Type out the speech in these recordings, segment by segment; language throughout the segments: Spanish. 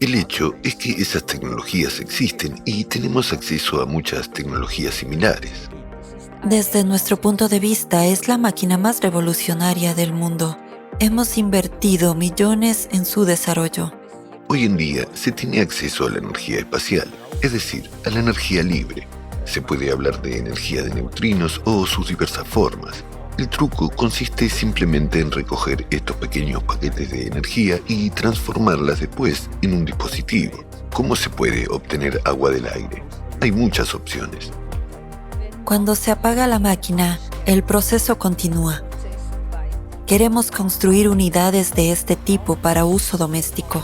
El hecho es que esas tecnologías existen y tenemos acceso a muchas tecnologías similares. Desde nuestro punto de vista, es la máquina más revolucionaria del mundo. Hemos invertido millones en su desarrollo. Hoy en día se tiene acceso a la energía espacial, es decir, a la energía libre. Se puede hablar de energía de neutrinos o sus diversas formas. El truco consiste simplemente en recoger estos pequeños paquetes de energía y transformarlas después en un dispositivo. ¿Cómo se puede obtener agua del aire? Hay muchas opciones. Cuando se apaga la máquina, el proceso continúa. Queremos construir unidades de este tipo para uso doméstico.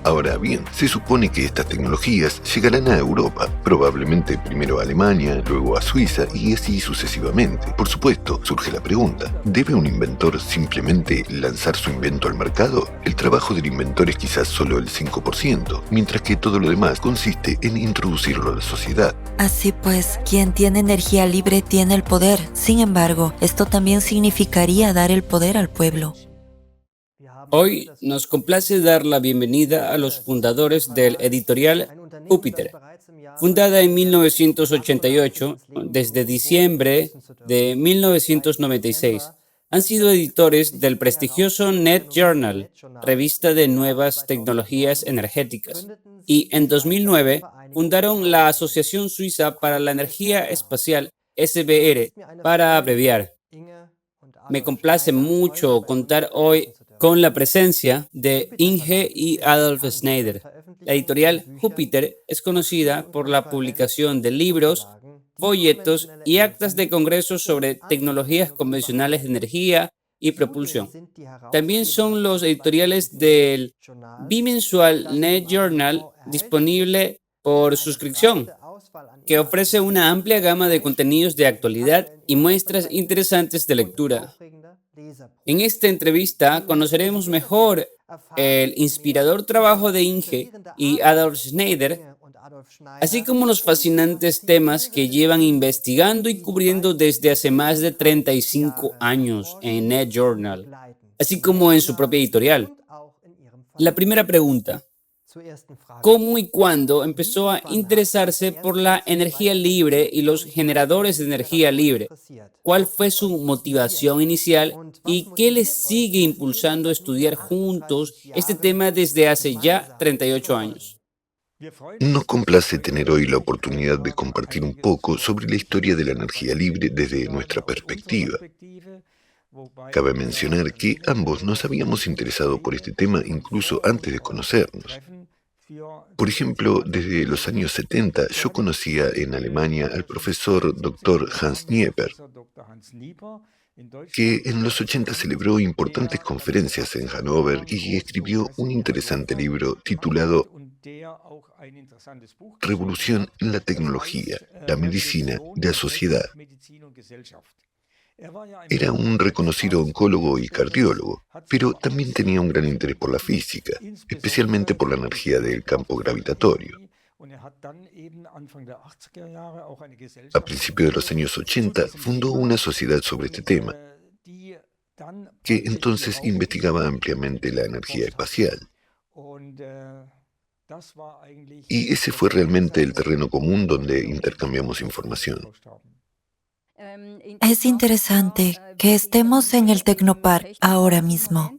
Ahora bien, se supone que estas tecnologías llegarán a Europa, probablemente primero a Alemania, luego a Suiza y así sucesivamente. Por supuesto, surge la pregunta, ¿debe un inventor simplemente lanzar su invento al mercado? El trabajo del inventor es quizás solo el 5%, mientras que todo lo demás consiste en introducirlo a la sociedad. Así pues, quien tiene energía libre tiene el poder. Sin embargo, esto también significaría dar el poder al pueblo. Hoy nos complace dar la bienvenida a los fundadores del editorial Júpiter, fundada en 1988, desde diciembre de 1996. Han sido editores del prestigioso Net Journal, revista de nuevas tecnologías energéticas, y en 2009 fundaron la Asociación Suiza para la Energía Espacial, SBR, para abreviar. Me complace mucho contar hoy con la presencia de Inge y Adolf Schneider. La editorial Júpiter es conocida por la publicación de libros, folletos y actas de congresos sobre tecnologías convencionales de energía y propulsión. También son los editoriales del bimensual Net Journal, disponible por suscripción, que ofrece una amplia gama de contenidos de actualidad y muestras interesantes de lectura. En esta entrevista conoceremos mejor el inspirador trabajo de Inge y Adolf Schneider, así como los fascinantes temas que llevan investigando y cubriendo desde hace más de 35 años en Net Journal, así como en su propia editorial. La primera pregunta: ¿cómo y cuándo empezó a interesarse por la energía libre y los generadores de energía libre? ¿Cuál fue su motivación inicial y qué les sigue impulsando a estudiar juntos este tema desde hace ya 38 años? Nos complace tener hoy la oportunidad de compartir un poco sobre la historia de la energía libre desde nuestra perspectiva. Cabe mencionar que ambos nos habíamos interesado por este tema incluso antes de conocernos. Por ejemplo, desde los años 70 yo conocía en Alemania al profesor Dr. Hans Nieper, que en los 80 celebró importantes conferencias en Hannover y escribió un interesante libro titulado Revolución en la tecnología, la medicina y la sociedad. Era un reconocido oncólogo y cardiólogo, pero también tenía un gran interés por la física, especialmente por la energía del campo gravitatorio. A principios de los años 80 fundó una sociedad sobre este tema, que entonces investigaba ampliamente la energía espacial. Y ese fue realmente el terreno común donde intercambiamos información. Es interesante que estemos en el Tecnopark ahora mismo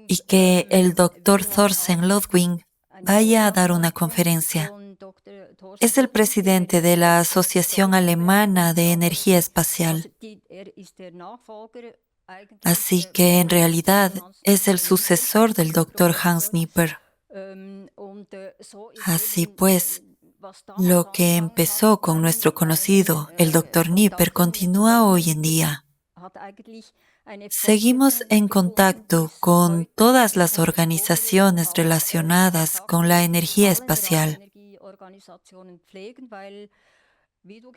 y que el doctor Thorsten Ludwig vaya a dar una conferencia. Es el presidente de la Asociación Alemana de Energía Espacial. Así que en realidad es el sucesor del doctor Hans Nieper. Así pues, lo que empezó con nuestro conocido, el doctor Nieper, continúa hoy en día. Seguimos en contacto con todas las organizaciones relacionadas con la energía espacial,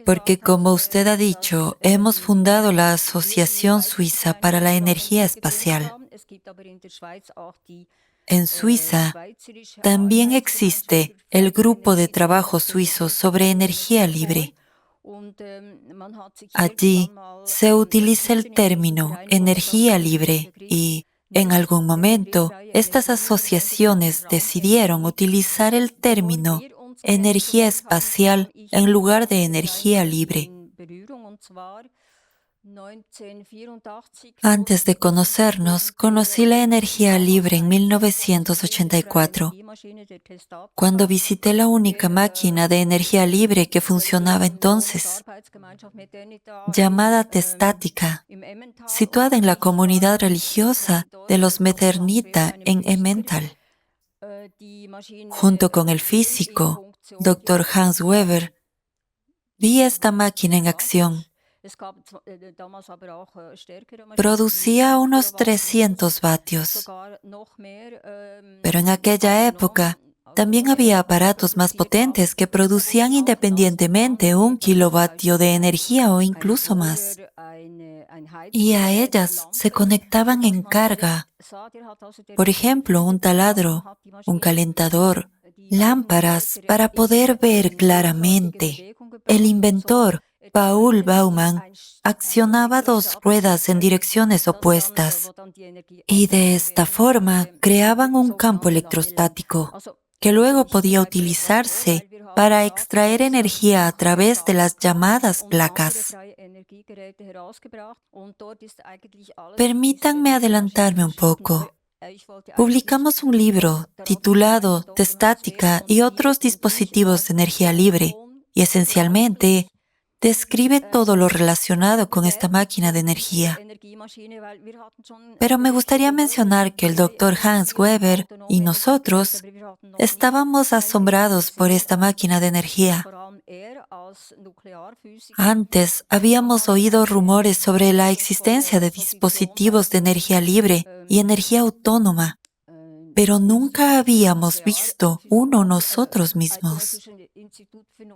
porque como usted ha dicho, hemos fundado la Asociación Suiza para la Energía Espacial. En Suiza también existe el Grupo de Trabajo Suizo sobre Energía Libre. Allí se utiliza el término energía libre y En algún momento, estas asociaciones decidieron utilizar el término energía espacial en lugar de energía libre. Antes de conocernos, conocí la energía libre en 1984, cuando visité la única máquina de energía libre que funcionaba entonces, llamada Testática, situada en la comunidad religiosa de los Meternita en Emmental. Junto con el físico, Dr. Hans Weber, vi esta máquina en acción. Producía unos 300 vatios. Pero en aquella época también había aparatos más potentes que producían independientemente 1 kilovatio de energía o incluso más. Y a ellas se conectaban en carga. Por ejemplo, un taladro, un calentador, lámparas para poder ver claramente. El inventor, Paul Baumann, accionaba 2 ruedas en direcciones opuestas y de esta forma creaban un campo electrostático que luego podía utilizarse para extraer energía a través de las llamadas placas. Permítanme adelantarme un poco. Publicamos un libro titulado Testática y otros dispositivos de energía libre y esencialmente describe todo lo relacionado con esta máquina de energía. Pero me gustaría mencionar que el Dr. Hans Weber y nosotros estábamos asombrados por esta máquina de energía. Antes habíamos oído rumores sobre la existencia de dispositivos de energía libre y energía autónoma, pero nunca habíamos visto uno nosotros mismos,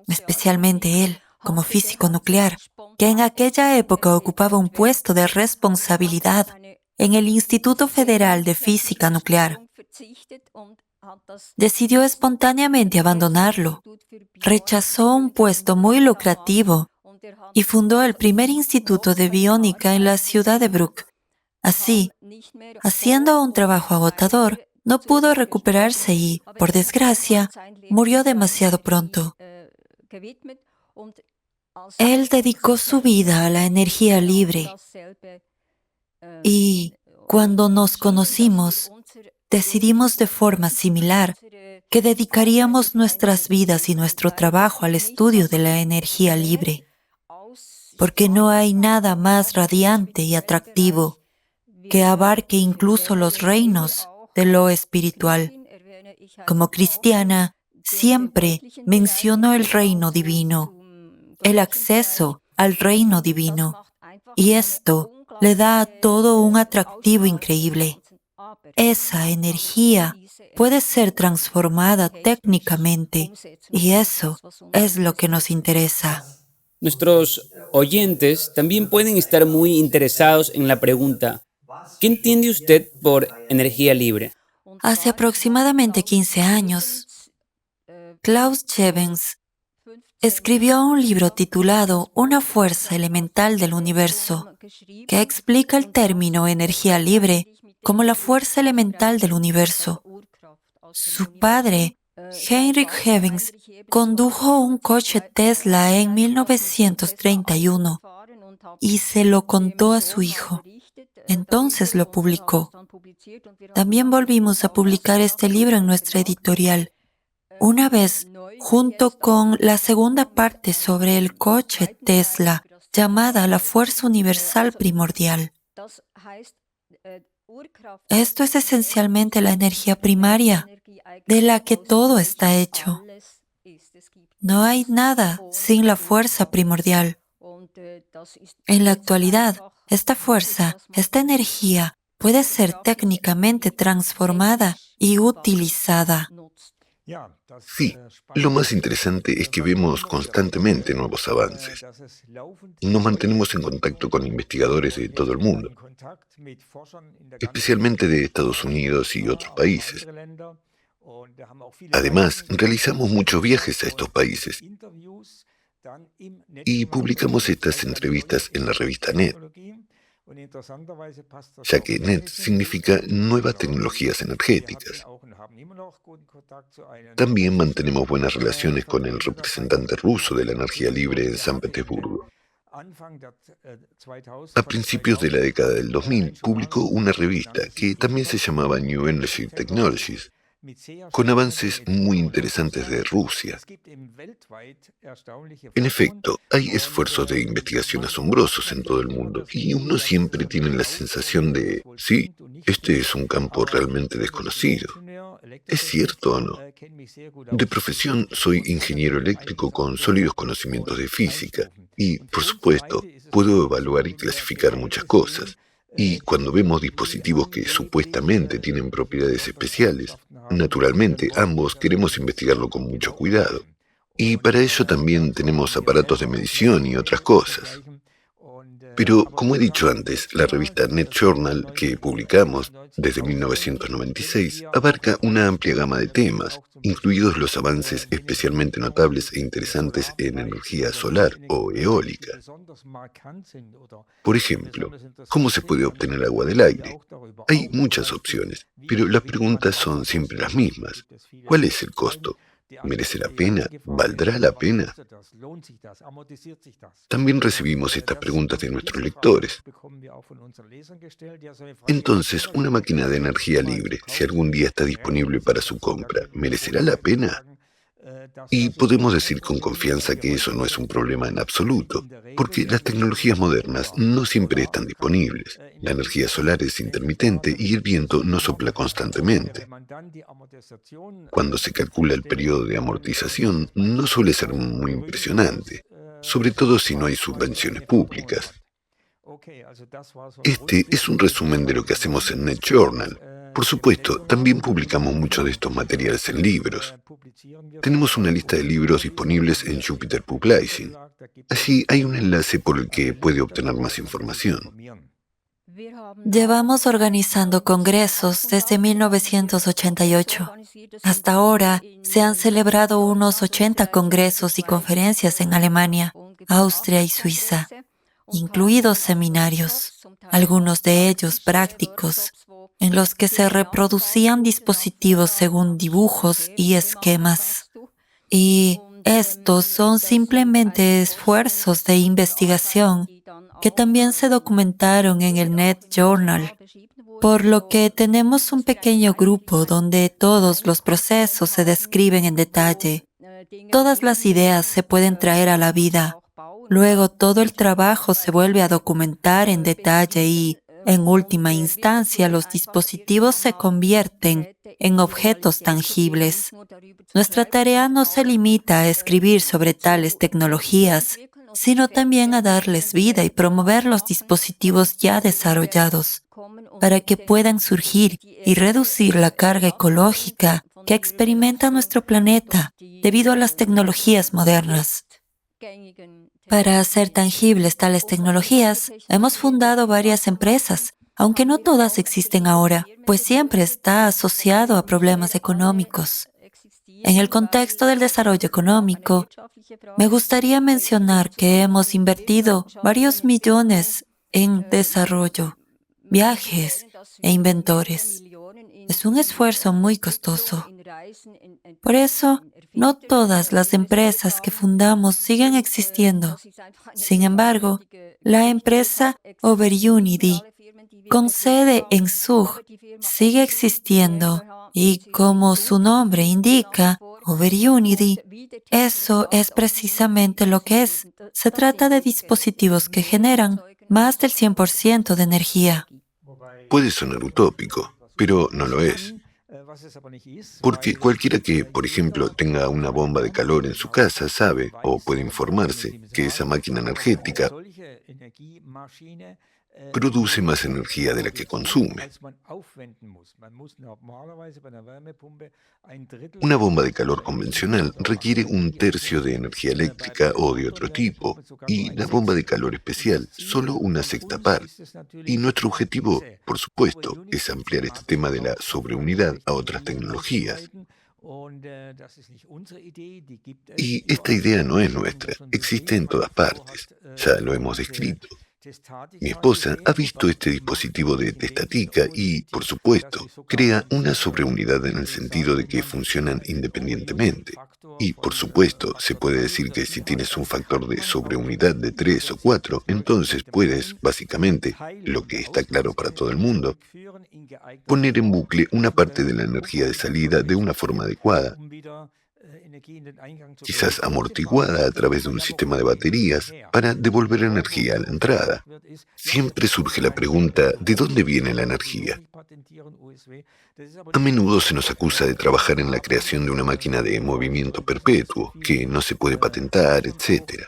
especialmente él, como físico nuclear, que en aquella época ocupaba un puesto de responsabilidad en el Instituto Federal de Física Nuclear. Decidió espontáneamente abandonarlo, rechazó un puesto muy lucrativo y fundó el primer instituto de biónica en la ciudad de Bruck. Así, haciendo un trabajo agotador, no pudo recuperarse y, por desgracia, murió demasiado pronto. Él dedicó su vida a la energía libre y, cuando nos conocimos, decidimos de forma similar que dedicaríamos nuestras vidas y nuestro trabajo al estudio de la energía libre, porque no hay nada más radiante y atractivo que abarque incluso los reinos de lo espiritual. Como cristiana, siempre menciono el reino divino, el acceso al reino divino, y esto le da a todo un atractivo increíble. Esa energía puede ser transformada técnicamente, y eso es lo que nos interesa. Nuestros oyentes también pueden estar muy interesados en la pregunta, ¿qué entiende usted por energía libre? Hace aproximadamente 15 años, Klaus Chevens escribió un libro titulado Una fuerza elemental del universo, que explica el término energía libre como la fuerza elemental del universo. Su padre, Heinrich Chevens, condujo un coche Tesla en 1931 y se lo contó a su hijo. Entonces lo publicó. También volvimos a publicar este libro en nuestra editorial, una vez junto con la segunda parte sobre el coche Tesla, llamada la fuerza universal primordial. Esto es esencialmente la energía primaria, de la que todo está hecho. No hay nada sin la fuerza primordial. En la actualidad, esta fuerza, esta energía, puede ser técnicamente transformada y utilizada. Sí, lo más interesante es que vemos constantemente nuevos avances. Nos mantenemos en contacto con investigadores de todo el mundo, especialmente de Estados Unidos y otros países. Además, realizamos muchos viajes a estos países y publicamos estas entrevistas en la revista NET. ya que NET significa nuevas tecnologías energéticas. También mantenemos buenas relaciones con el representante ruso de la energía libre en San Petersburgo. A principios de la década del 2000 publicó una revista que también se llamaba New Energy Technologies, con avances muy interesantes de Rusia. En efecto, hay esfuerzos de investigación asombrosos en todo el mundo y uno siempre tiene la sensación de, sí, este es un campo realmente desconocido. ¿Es cierto o no? De profesión soy ingeniero eléctrico con sólidos conocimientos de física y, por supuesto, puedo evaluar y clasificar muchas cosas. Y cuando vemos dispositivos que supuestamente tienen propiedades especiales, naturalmente ambos queremos investigarlo con mucho cuidado. Y para ello también tenemos aparatos de medición y otras cosas. Pero, como he dicho antes, la revista Net Journal, que publicamos desde 1996, abarca una amplia gama de temas, incluidos los avances especialmente notables e interesantes en energía solar o eólica. Por ejemplo, ¿cómo se puede obtener agua del aire? Hay muchas opciones, pero las preguntas son siempre las mismas. ¿Cuál es el costo? ¿Merece la pena? ¿Valdrá la pena? También recibimos estas preguntas de nuestros lectores. Entonces, una máquina de energía libre, si algún día está disponible para su compra, ¿merecerá la pena? Y podemos decir con confianza que eso no es un problema en absoluto, porque las tecnologías modernas no siempre están disponibles. La energía solar es intermitente y el viento no sopla constantemente. Cuando se calcula el periodo de amortización, no suele ser muy impresionante, sobre todo si no hay subvenciones públicas. Este es un resumen de lo que hacemos en Net Journal. Por supuesto, también publicamos muchos de estos materiales en libros. Tenemos una lista de libros disponibles en Jupyter Publishing. Allí hay un enlace por el que puede obtener más información. Llevamos organizando congresos desde 1988. Hasta ahora se han celebrado unos 80 congresos y conferencias en Alemania, Austria y Suiza, incluidos seminarios, algunos de ellos prácticos, en los que se reproducían dispositivos según dibujos y esquemas. Y estos son simplemente esfuerzos de investigación que también se documentaron en el Net Journal, por lo que tenemos un pequeño grupo donde todos los procesos se describen en detalle. Todas las ideas se pueden traer a la vida. Luego todo el trabajo se vuelve a documentar en detalle y, en última instancia, los dispositivos se convierten en objetos tangibles. Nuestra tarea no se limita a escribir sobre tales tecnologías, sino también a darles vida y promover los dispositivos ya desarrollados para que puedan surgir y reducir la carga ecológica que experimenta nuestro planeta debido a las tecnologías modernas. Para hacer tangibles tales tecnologías, hemos fundado varias empresas, aunque no todas existen ahora, pues siempre está asociado a problemas económicos. En el contexto del desarrollo económico, me gustaría mencionar que hemos invertido varios millones en desarrollo, viajes e inventores. Es un esfuerzo muy costoso. Por eso, no todas las empresas que fundamos siguen existiendo. Sin embargo, la empresa OverUnity, con sede en Zug, sigue existiendo y, como su nombre indica, OverUnity, eso es precisamente lo que es. Se trata de dispositivos que generan más del 100% de energía. Puede sonar utópico, pero no lo es. Porque cualquiera que, por ejemplo, tenga una bomba de calor en su casa sabe o puede informarse que esa máquina energética produce más energía de la que consume. Una bomba de calor convencional requiere un tercio de energía eléctrica o de otro tipo, y la bomba de calor especial solo una sexta parte. Y nuestro objetivo, por supuesto, es ampliar este tema de la sobreunidad a otras tecnologías. Y esta idea no es nuestra, existe en todas partes, ya lo hemos descrito. Mi esposa ha visto este dispositivo de testatica y, por supuesto, crea una sobreunidad en el sentido de que funcionan independientemente. Y, por supuesto, se puede decir que si tienes un factor de sobreunidad de 3 o 4, entonces puedes, básicamente, lo que está claro para todo el mundo, poner en bucle una parte de la energía de salida de una forma adecuada, quizás amortiguada a través de un sistema de baterías, para devolver energía a la entrada. Siempre surge la pregunta, ¿de dónde viene la energía? A menudo se nos acusa de trabajar en la creación de una máquina de movimiento perpetuo, que no se puede patentar, etc.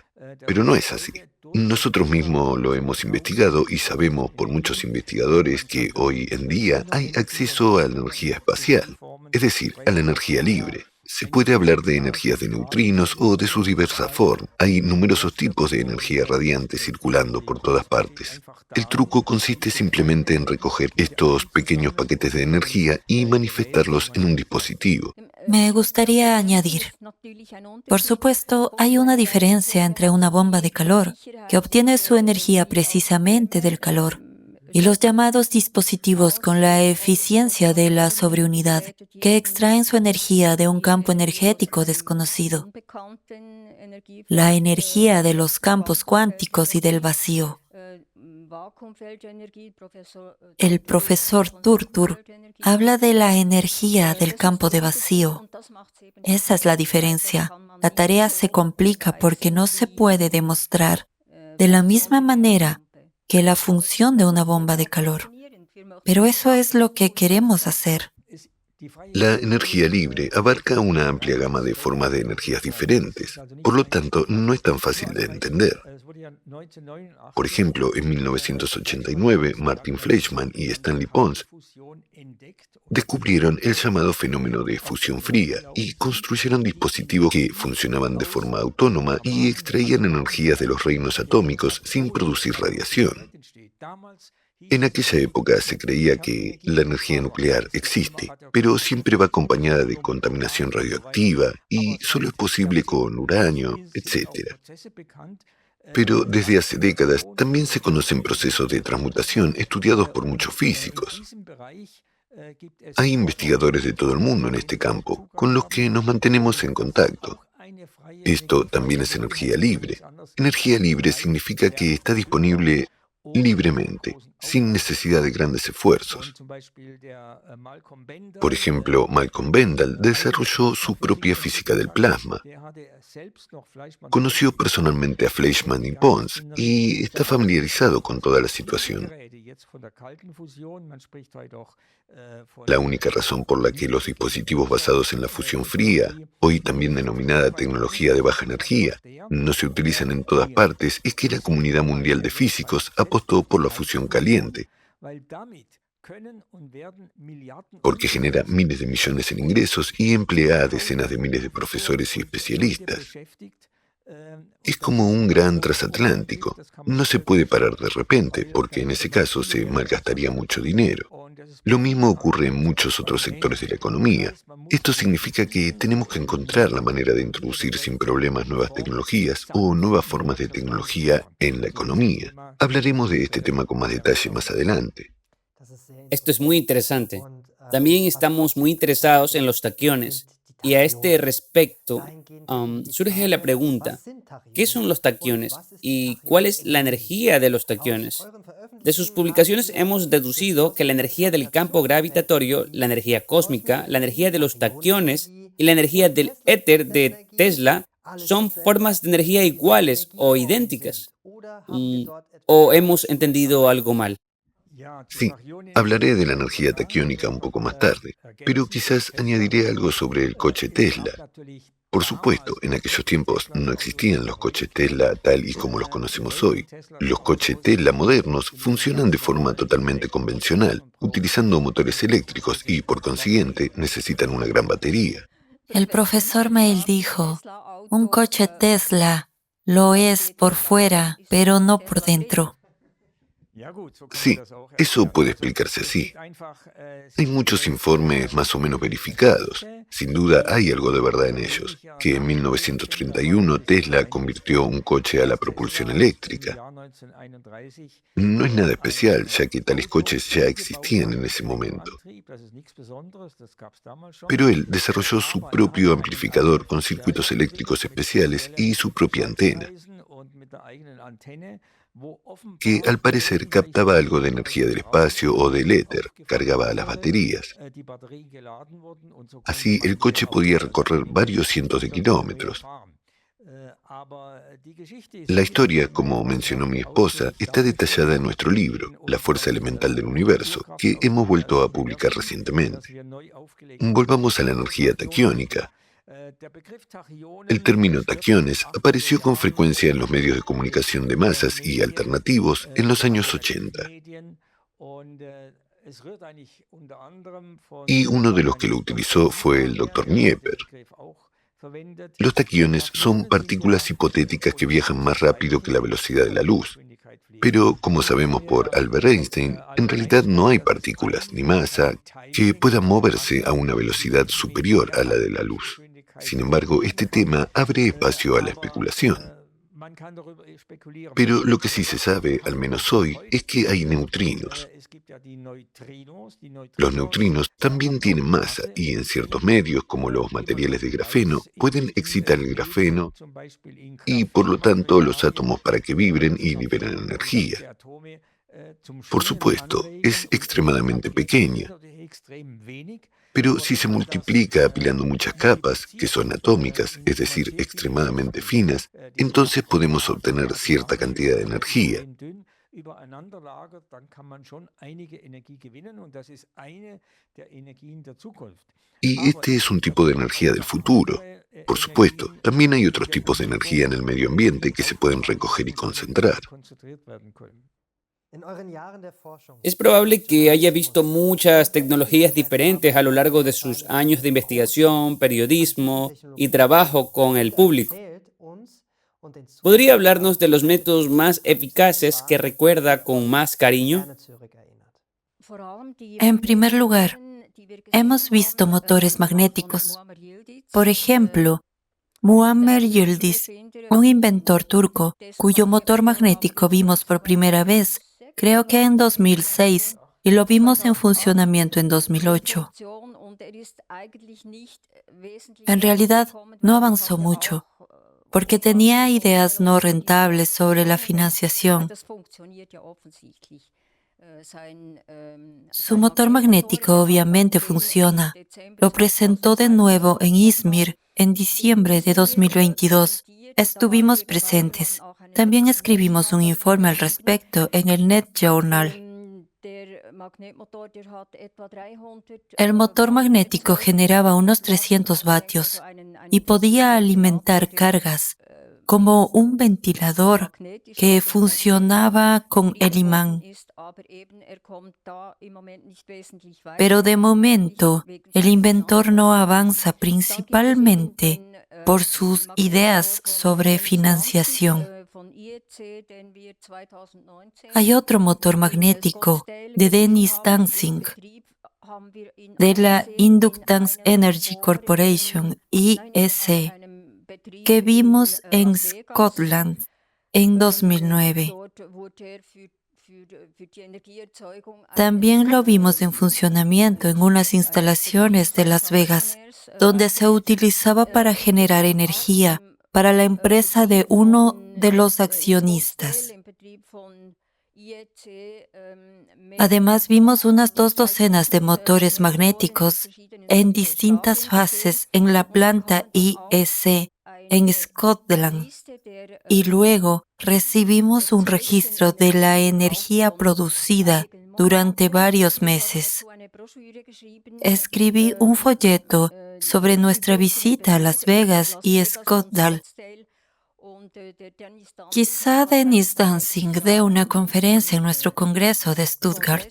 Pero no es así. Nosotros mismos lo hemos investigado y sabemos por muchos investigadores que hoy en día hay acceso a la energía espacial, es decir, a la energía libre. Se puede hablar de energías de neutrinos o de sus diversas formas. Hay numerosos tipos de energía radiante circulando por todas partes. El truco consiste simplemente en recoger estos pequeños paquetes de energía y manifestarlos en un dispositivo. Me gustaría añadir, por supuesto, hay una diferencia entre una bomba de calor, que obtiene su energía precisamente del calor, y los llamados dispositivos con la eficiencia de la sobreunidad, que extraen su energía de un campo energético desconocido, la energía de los campos cuánticos y del vacío. El profesor Turtur habla de la energía del campo de vacío. Esa es la diferencia. La tarea se complica porque no se puede demostrar de la misma manera que la función de una bomba de calor. Pero eso es lo que queremos hacer. La energía libre abarca una amplia gama de formas de energías diferentes, por lo tanto no es tan fácil de entender. Por ejemplo, en 1989, Martin Fleischmann y Stanley Pons descubrieron el llamado fenómeno de fusión fría y construyeron dispositivos que funcionaban de forma autónoma y extraían energías de los reinos atómicos sin producir radiación. En aquella época se creía que la energía nuclear existe, pero siempre va acompañada de contaminación radioactiva y solo es posible con uranio, etc. Pero desde hace décadas también se conocen procesos de transmutación estudiados por muchos físicos. Hay investigadores de todo el mundo en este campo, con los que nos mantenemos en contacto. Esto también es energía libre. Energía libre significa que está disponible libremente, sin necesidad de grandes esfuerzos. Por ejemplo, Malcolm Bendall desarrolló su propia física del plasma. Conoció personalmente a Fleischmann y Pons y está familiarizado con toda la situación. La única razón por la que los dispositivos basados en la fusión fría, hoy también denominada tecnología de baja energía, no se utilizan en todas partes es que la comunidad mundial de físicos apostó por la fusión caliente, porque genera miles de millones en ingresos y emplea a decenas de miles de profesores y especialistas. Es como un gran transatlántico. No se puede parar de repente, porque en ese caso se malgastaría mucho dinero. Lo mismo ocurre en muchos otros sectores de la economía. Esto significa que tenemos que encontrar la manera de introducir sin problemas nuevas tecnologías o nuevas formas de tecnología en la economía. Hablaremos de este tema con más detalle más adelante. Esto es muy interesante. También estamos muy interesados en los taquiones. Y a este respecto, surge la pregunta, ¿qué son los taquiones y cuál es la energía de los taquiones? De sus publicaciones hemos deducido que la energía del campo gravitatorio, la energía cósmica, la energía de los taquiones y la energía del éter de Tesla son formas de energía iguales o idénticas. ¿O hemos entendido algo mal? Sí, hablaré de la energía taquiónica un poco más tarde, pero quizás añadiré algo sobre el coche Tesla. Por supuesto, en aquellos tiempos no existían los coches Tesla tal y como los conocemos hoy. Los coches Tesla modernos funcionan de forma totalmente convencional, utilizando motores eléctricos y, por consiguiente, necesitan una gran batería. El profesor Mail dijo, un coche Tesla lo es por fuera, pero no por dentro. Sí, eso puede explicarse así. Hay muchos informes más o menos verificados. Sin duda hay algo de verdad en ellos, que en 1931 Tesla convirtió un coche a la propulsión eléctrica. No es nada especial, ya que tales coches ya existían en ese momento. Pero él desarrolló su propio amplificador con circuitos eléctricos especiales y su propia antena, que al parecer captaba algo de energía del espacio o del éter, cargaba a las baterías. Así, el coche podía recorrer varios cientos de kilómetros. La historia, como mencionó mi esposa, está detallada en nuestro libro, La fuerza elemental del universo, que hemos vuelto a publicar recientemente. Volvamos a la energía taquiónica. El término taquiones apareció con frecuencia en los medios de comunicación de masas y alternativos en los años 80. Y uno de los que lo utilizó fue el Dr. Nieper. Los taquiones son partículas hipotéticas que viajan más rápido que la velocidad de la luz. Pero, como sabemos por Albert Einstein, en realidad no hay partículas ni masa que puedan moverse a una velocidad superior a la de la luz. Sin embargo, este tema abre espacio a la especulación. Pero lo que sí se sabe, al menos hoy, es que hay neutrinos. Los neutrinos también tienen masa y en ciertos medios, como los materiales de grafeno, pueden excitar el grafeno y, por lo tanto, los átomos para que vibren y liberen energía. Por supuesto, es extremadamente pequeña, pero si se multiplica apilando muchas capas, que son atómicas, es decir, extremadamente finas, entonces podemos obtener cierta cantidad de energía. Y este es un tipo de energía del futuro. Por supuesto, también hay otros tipos de energía en el medio ambiente que se pueden recoger y concentrar. Es probable que haya visto muchas tecnologías diferentes a lo largo de sus años de investigación, periodismo y trabajo con el público. ¿Podría hablarnos de los métodos más eficaces que recuerda con más cariño? En primer lugar, hemos visto motores magnéticos. Por ejemplo, Muammer Yildiz, un inventor turco, cuyo motor magnético vimos por primera vez, creo que en 2006, y lo vimos en funcionamiento en 2008. En realidad, no avanzó mucho, porque tenía ideas no rentables sobre la financiación. Su motor magnético obviamente funciona. Lo presentó de nuevo en Izmir en diciembre de 2022. Estuvimos presentes. También escribimos un informe al respecto en el Net Journal. El motor magnético generaba unos 300 vatios y podía alimentar cargas como un ventilador que funcionaba con el imán. Pero de momento, el inventor no avanza principalmente por sus ideas sobre financiación. Hay otro motor magnético de Dennis Danzig, de la Inductance Energy Corporation, IEC, que vimos en Scotland en 2009. También lo vimos en funcionamiento en unas instalaciones de Las Vegas, donde se utilizaba para generar energía para la empresa de uno de los accionistas. Además, vimos unas 2 docenas de motores magnéticos en distintas fases en la planta IEC en Scotland, y luego recibimos un registro de la energía producida durante varios meses. Escribí un folleto sobre nuestra visita a Las Vegas y Scottsdale. Quizá Dennis Danzig dé una conferencia en nuestro congreso de Stuttgart.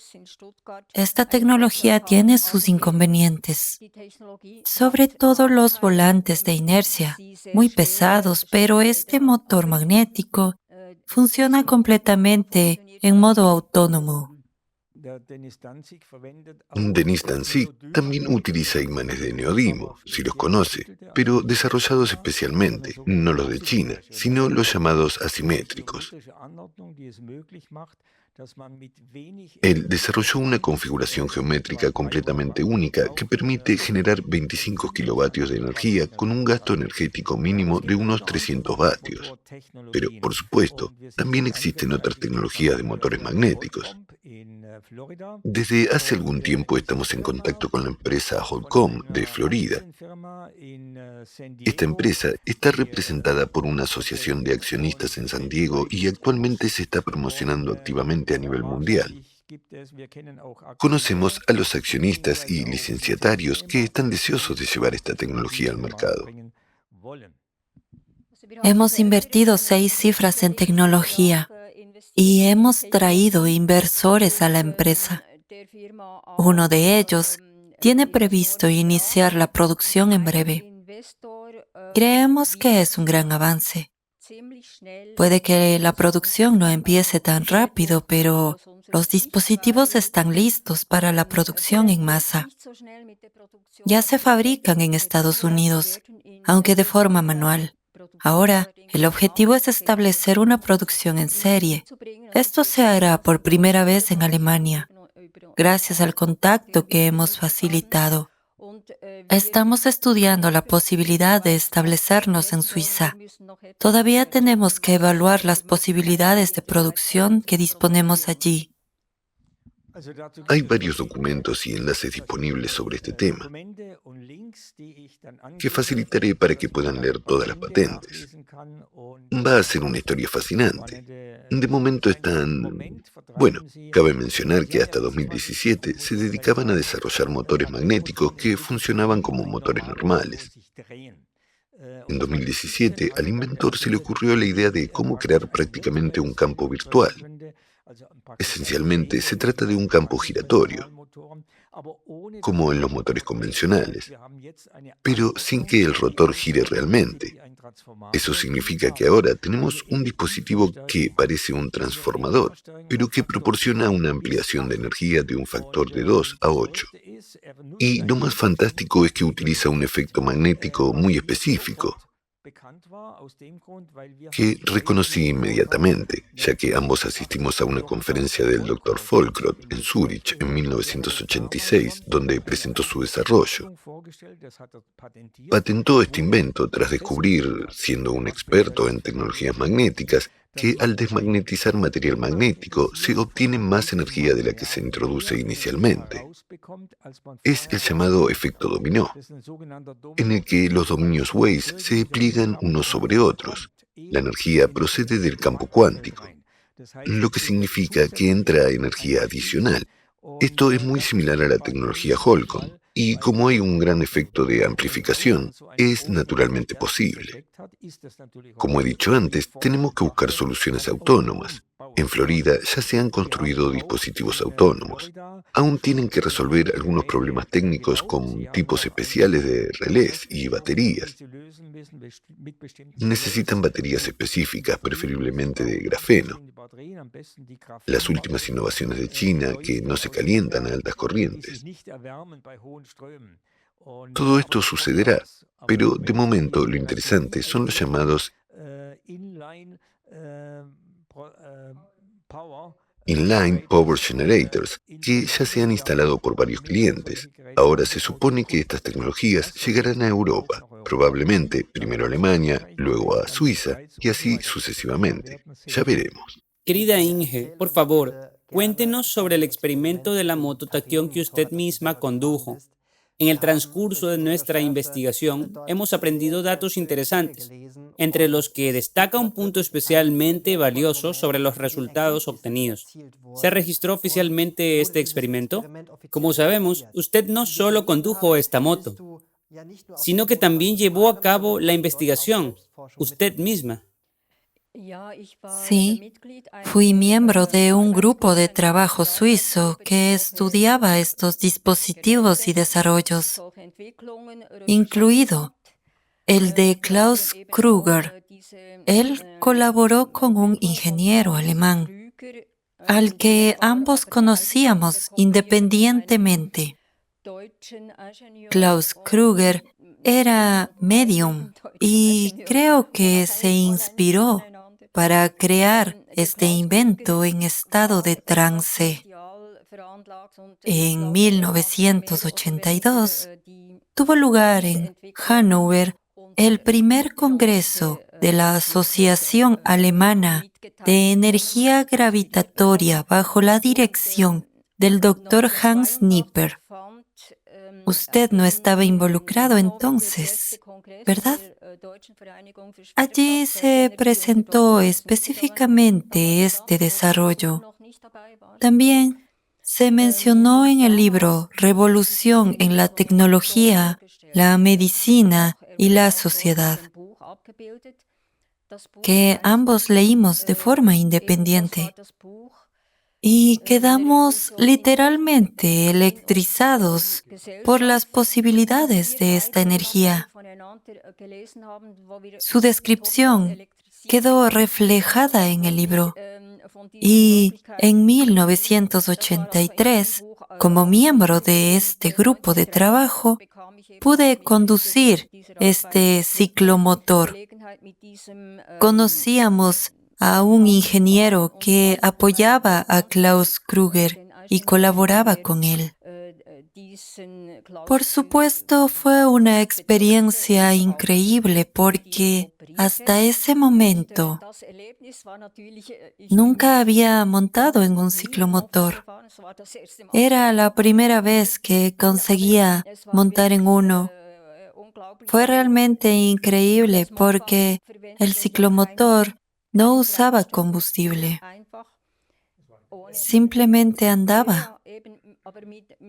Esta tecnología tiene sus inconvenientes, sobre todo los volantes de inercia, muy pesados, pero este motor magnético Funciona completamente en modo autónomo. Denis Danzig también utiliza imanes de neodimo, si los conoce, pero desarrollados especialmente, no los de China, sino los llamados asimétricos. Él desarrolló una configuración geométrica completamente única que permite generar 25 kilovatios de energía con un gasto energético mínimo de unos 300 vatios. Pero, por supuesto, también existen otras tecnologías de motores magnéticos. Desde hace algún tiempo estamos en contacto con la empresa Holcomb de Florida. Esta empresa está representada por una asociación de accionistas en San Diego y actualmente se está promocionando activamente a nivel mundial. Conocemos a los accionistas y licenciatarios que están deseosos de llevar esta tecnología al mercado. Hemos invertido 6 cifras en tecnología y hemos traído inversores a la empresa. Uno de ellos tiene previsto iniciar la producción en breve. Creemos que es un gran avance. Puede que la producción no empiece tan rápido, pero los dispositivos están listos para la producción en masa. Ya se fabrican en Estados Unidos, aunque de forma manual. Ahora, el objetivo es establecer una producción en serie. Esto se hará por primera vez en Alemania, gracias al contacto que hemos facilitado. Estamos estudiando la posibilidad de establecernos en Suiza. Todavía tenemos que evaluar las posibilidades de producción que disponemos allí. Hay varios documentos y enlaces disponibles sobre este tema, que facilitaré para que puedan leer todas las patentes. Va a ser una historia fascinante. De momento Bueno, cabe mencionar que hasta 2017 se dedicaban a desarrollar motores magnéticos que funcionaban como motores normales. En 2017, al inventor se le ocurrió la idea de cómo crear prácticamente un campo virtual. Esencialmente, se trata de un campo giratorio, como en los motores convencionales, pero sin que el rotor gire realmente. Eso significa que ahora tenemos un dispositivo que parece un transformador, pero que proporciona una ampliación de energía de un factor de 2 a 8. Y lo más fantástico es que utiliza un efecto magnético muy específico, que reconocí inmediatamente, ya que ambos asistimos a una conferencia del Dr. Folkrot en Zúrich en 1986, donde presentó su desarrollo. Patentó este invento tras descubrir, siendo un experto en tecnologías magnéticas, que al desmagnetizar material magnético se obtiene más energía de la que se introduce inicialmente. Es el llamado efecto dominó, en el que los dominios Weiss se pliegan unos sobre otros. La energía procede del campo cuántico, lo que significa que entra energía adicional. Esto es muy similar a la tecnología Holcomb, y como hay un gran efecto de amplificación, es naturalmente posible. Como he dicho antes, tenemos que buscar soluciones autónomas. En Florida ya se han construido dispositivos autónomos. Aún tienen que resolver algunos problemas técnicos con tipos especiales de relés y baterías. Necesitan baterías específicas, preferiblemente de grafeno. Las últimas innovaciones de China, que no se calientan a altas corrientes. Todo esto sucederá, pero de momento lo interesante son los llamados Inline Power Generators, que ya se han instalado por varios clientes. Ahora se supone que estas tecnologías llegarán a Europa, probablemente primero a Alemania, luego a Suiza y así sucesivamente. Ya veremos. Querida Inge, por favor, cuéntenos sobre el experimento de la mototaquión que usted misma condujo. En el transcurso de nuestra investigación hemos aprendido datos interesantes, entre los que destaca un punto especialmente valioso sobre los resultados obtenidos. ¿Se registró oficialmente este experimento? Como sabemos, usted no solo condujo esta moto, sino que también llevó a cabo la investigación, usted misma. Sí, fui miembro de un grupo de trabajo suizo que estudiaba estos dispositivos y desarrollos, incluido el de Klaus Kruger. Él colaboró con un ingeniero alemán, al que ambos conocíamos independientemente. Klaus Kruger era medium y creo que se inspiró para crear este invento en estado de trance. En 1982 tuvo lugar en Hannover el primer congreso de la Asociación Alemana de Energía Gravitatoria bajo la dirección del Dr. Hans Nipper. Usted no estaba involucrado entonces, ¿verdad? Allí se presentó específicamente este desarrollo. También se mencionó en el libro Revolución en la tecnología, la medicina y la sociedad, que ambos leímos de forma independiente. Y quedamos literalmente electrizados por las posibilidades de esta energía. Su descripción quedó reflejada en el libro y en 1983, como miembro de este grupo de trabajo, pude conducir este ciclomotor. Conocíamos a un ingeniero que apoyaba a Klaus Kruger y colaboraba con él. Por supuesto, fue una experiencia increíble porque hasta ese momento nunca había montado en un ciclomotor. Era la primera vez que conseguía montar en uno. Fue realmente increíble porque el ciclomotor no usaba combustible, simplemente andaba.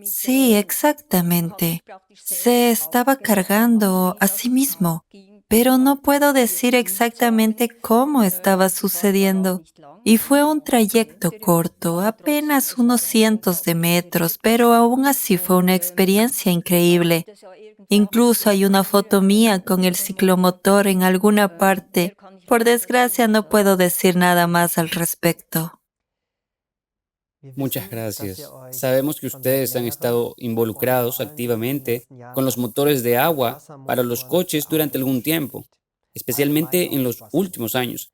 Sí, exactamente. Se estaba cargando a sí mismo, pero no puedo decir exactamente cómo estaba sucediendo. Y fue un trayecto corto, apenas unos cientos de metros, pero aún así fue una experiencia increíble. Incluso hay una foto mía con el ciclomotor en alguna parte. Por desgracia, no puedo decir nada más al respecto. Muchas gracias. Sabemos que ustedes han estado involucrados activamente con los motores de agua para los coches durante algún tiempo, especialmente en los últimos años.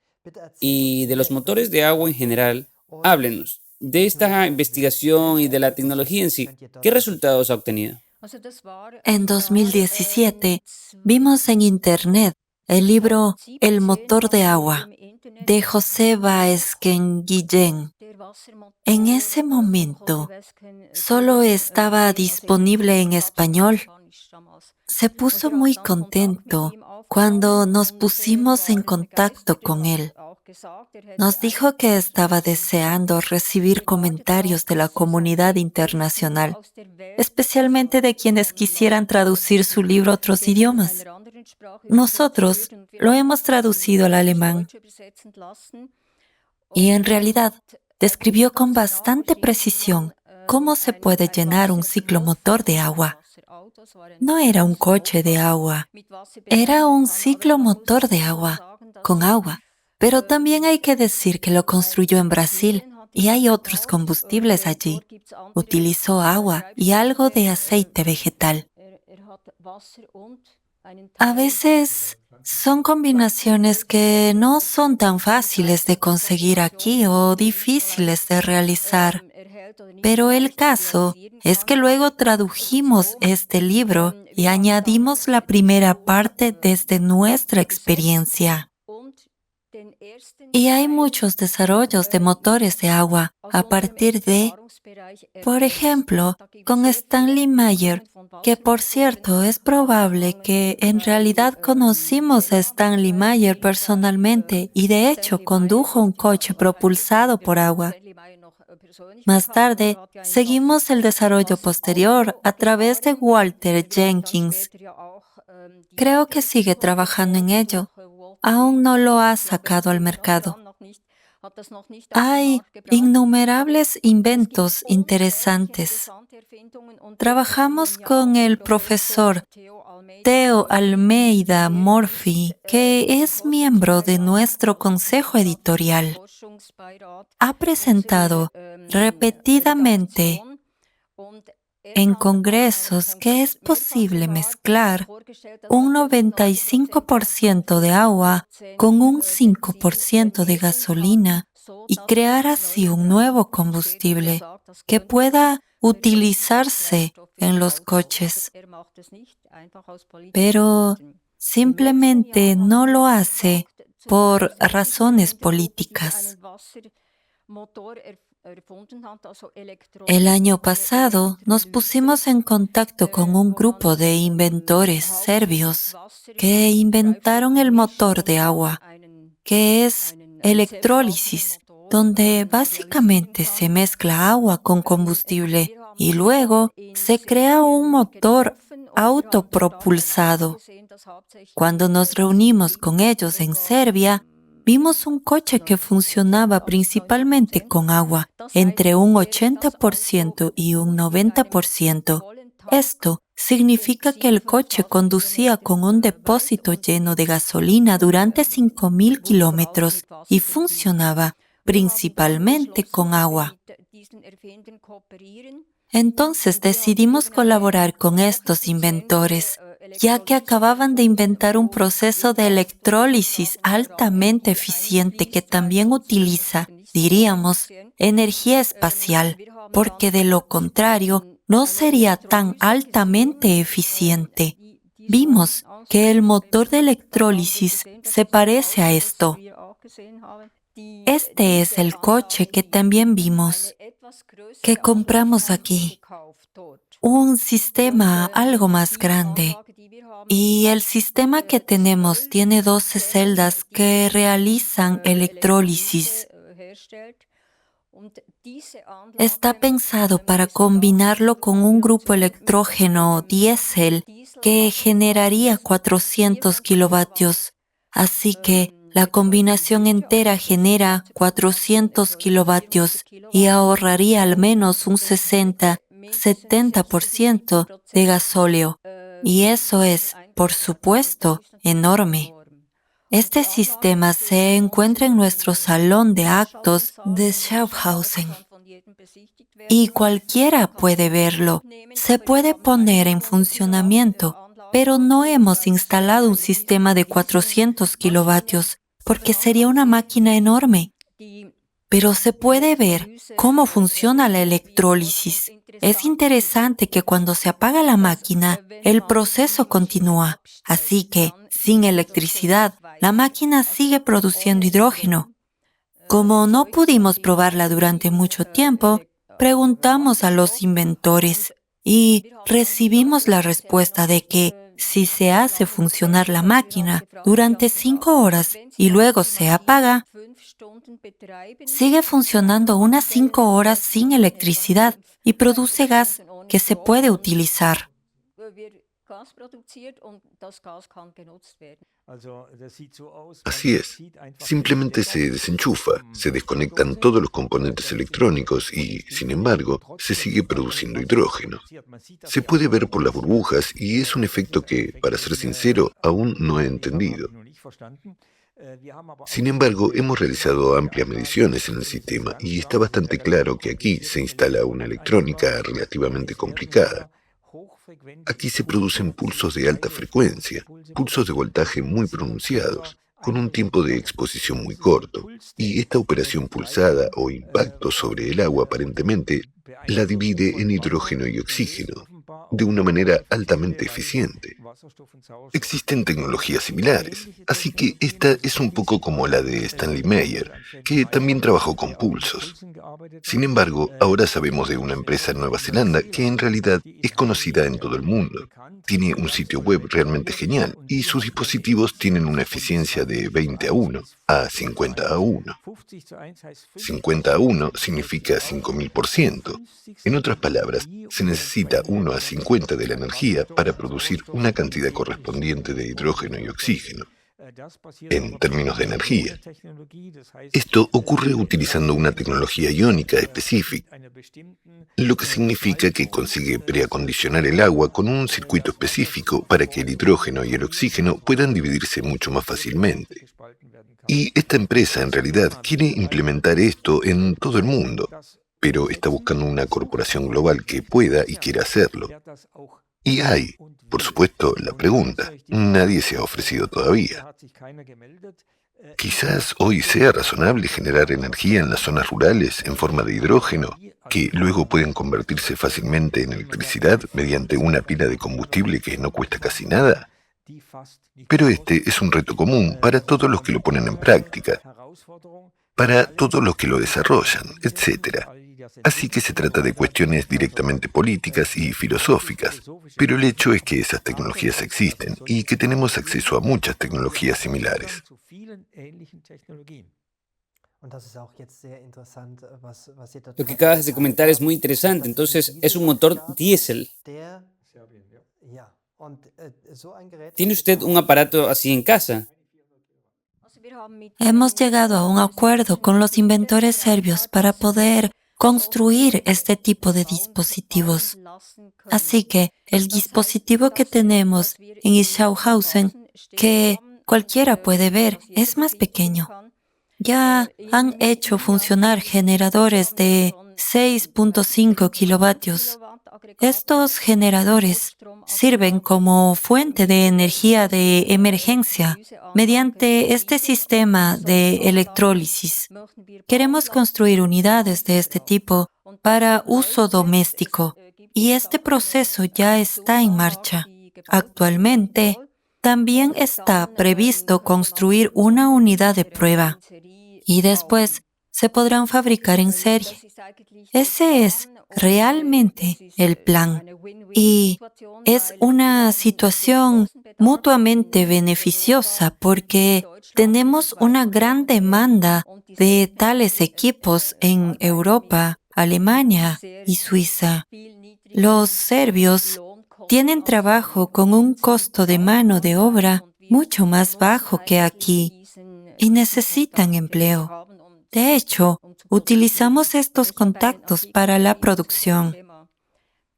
Y de los motores de agua en general, háblenos de esta investigación y de la tecnología en sí. ¿Qué resultados ha obtenido? En 2017 vimos en Internet el libro El motor de agua de José Baezken Guillén. En ese momento solo estaba disponible en español. Se puso muy contento cuando nos pusimos en contacto con él. Nos dijo que estaba deseando recibir comentarios de la comunidad internacional, especialmente de quienes quisieran traducir su libro a otros idiomas. Nosotros lo hemos traducido al alemán y en realidad describió con bastante precisión cómo se puede llenar un ciclomotor de agua. No era un coche de agua, era un ciclomotor de agua, con agua. Pero también hay que decir que lo construyó en Brasil y hay otros combustibles allí. Utilizó agua y algo de aceite vegetal. A veces son combinaciones que no son tan fáciles de conseguir aquí o difíciles de realizar. Pero el caso es que luego tradujimos este libro y añadimos la primera parte desde nuestra experiencia. Y hay muchos desarrollos de motores de agua a partir de, por ejemplo, con Stanley Meyer, que por cierto es probable que en realidad conocimos a Stanley Meyer personalmente y de hecho condujo un coche propulsado por agua. Más tarde, seguimos el desarrollo posterior a través de Walter Jenkins. Creo que sigue trabajando en ello. Aún no lo ha sacado al mercado. Hay innumerables inventos interesantes. Trabajamos con el profesor Theo Almeida Morphy, que es miembro de nuestro consejo editorial. Ha presentado repetidamente en congresos que es posible mezclar un 95% de agua con un 5% de gasolina y crear así un nuevo combustible que pueda utilizarse en los coches. Pero simplemente no lo hace por razones políticas. El año pasado nos pusimos en contacto con un grupo de inventores serbios que inventaron el motor de agua, que es electrólisis, donde básicamente se mezcla agua con combustible y luego se crea un motor autopropulsado. Cuando nos reunimos con ellos en Serbia, vimos un coche que funcionaba principalmente con agua, entre un 80% y un 90%. Esto significa que el coche conducía con un depósito lleno de gasolina durante 5.000 kilómetros y funcionaba principalmente con agua. Entonces decidimos colaborar con estos inventores, ya que acababan de inventar un proceso de electrólisis altamente eficiente que también utiliza, diríamos, energía espacial, porque de lo contrario no sería tan altamente eficiente. Vimos que el motor de electrólisis se parece a esto. Este es el coche que también vimos, que compramos aquí. Un sistema algo más grande. Y el sistema que tenemos tiene 12 celdas que realizan electrólisis. Está pensado para combinarlo con un grupo electrógeno diésel que generaría 400 kilovatios. Así que la combinación entera genera 400 kilovatios y ahorraría al menos un 60-70% de gasóleo. Y eso es, por supuesto, enorme. Este sistema se encuentra en nuestro salón de actos de Schaffhausen y cualquiera puede verlo. Se puede poner en funcionamiento, pero no hemos instalado un sistema de 400 kilovatios porque sería una máquina enorme. Pero se puede ver cómo funciona la electrólisis. Es interesante que cuando se apaga la máquina, el proceso continúa. Así que, sin electricidad, la máquina sigue produciendo hidrógeno. Como no pudimos probarla durante mucho tiempo, preguntamos a los inventores y recibimos la respuesta de que si se hace funcionar la máquina durante 5 horas y luego se apaga, sigue funcionando unas 5 horas sin electricidad y produce gas que se puede utilizar. Así es. Simplemente se desenchufa, se desconectan todos los componentes electrónicos y, sin embargo, se sigue produciendo hidrógeno. Se puede ver por las burbujas y es un efecto que, para ser sincero, aún no he entendido. Sin embargo, hemos realizado amplias mediciones en el sistema y está bastante claro que aquí se instala una electrónica relativamente complicada. Aquí se producen pulsos de alta frecuencia, pulsos de voltaje muy pronunciados, con un tiempo de exposición muy corto, y esta operación pulsada o impacto sobre el agua aparentemente la divide en hidrógeno y oxígeno, de una manera altamente eficiente. Existen tecnologías similares, así que esta es un poco como la de Stanley Meyer, que también trabajó con pulsos. Sin embargo, ahora sabemos de una empresa en Nueva Zelanda que en realidad es conocida en todo el mundo. Tiene un sitio web realmente genial y sus dispositivos tienen una eficiencia de 20:1 a 50:1. 50:1 significa 5000%. En otras palabras, se necesita 1 a 50 de la energía para producir una cantidad correspondiente de hidrógeno y oxígeno. en términos de energía. Esto ocurre utilizando una tecnología iónica específica, lo que significa que consigue preacondicionar el agua con un circuito específico para que el hidrógeno y el oxígeno puedan dividirse mucho más fácilmente. Y esta empresa en realidad quiere implementar esto en todo el mundo, pero está buscando una corporación global que pueda y quiera hacerlo. Y hay, por supuesto, la pregunta. Nadie se ha ofrecido todavía. Quizás hoy sea razonable generar energía en las zonas rurales en forma de hidrógeno, que luego pueden convertirse fácilmente en electricidad mediante una pila de combustible que no cuesta casi nada. Pero este es un reto común para todos los que lo ponen en práctica, para todos los que lo desarrollan, etc. Así que se trata de cuestiones directamente políticas y filosóficas, pero el hecho es que esas tecnologías existen y que tenemos acceso a muchas tecnologías similares. Lo que acabas de comentar es muy interesante. Entonces, es un motor diésel. ¿Tiene usted un aparato así en casa? Hemos llegado a un acuerdo con los inventores serbios para poder construir este tipo de dispositivos. Así que el dispositivo que tenemos en Ischauhausen, que cualquiera puede ver, es más pequeño. Ya han hecho funcionar generadores de 6.5 kilovatios. Estos generadores sirven como fuente de energía de emergencia mediante este sistema de electrólisis. Queremos construir unidades de este tipo para uso doméstico y este proceso ya está en marcha. Actualmente, también está previsto construir una unidad de prueba y después se podrán fabricar en serie. Ese es realmente el plan y es una situación mutuamente beneficiosa porque tenemos una gran demanda de tales equipos en Europa, Alemania y Suiza. Los serbios tienen trabajo con un costo de mano de obra mucho más bajo que aquí y necesitan empleo. De hecho, utilizamos estos contactos para la producción.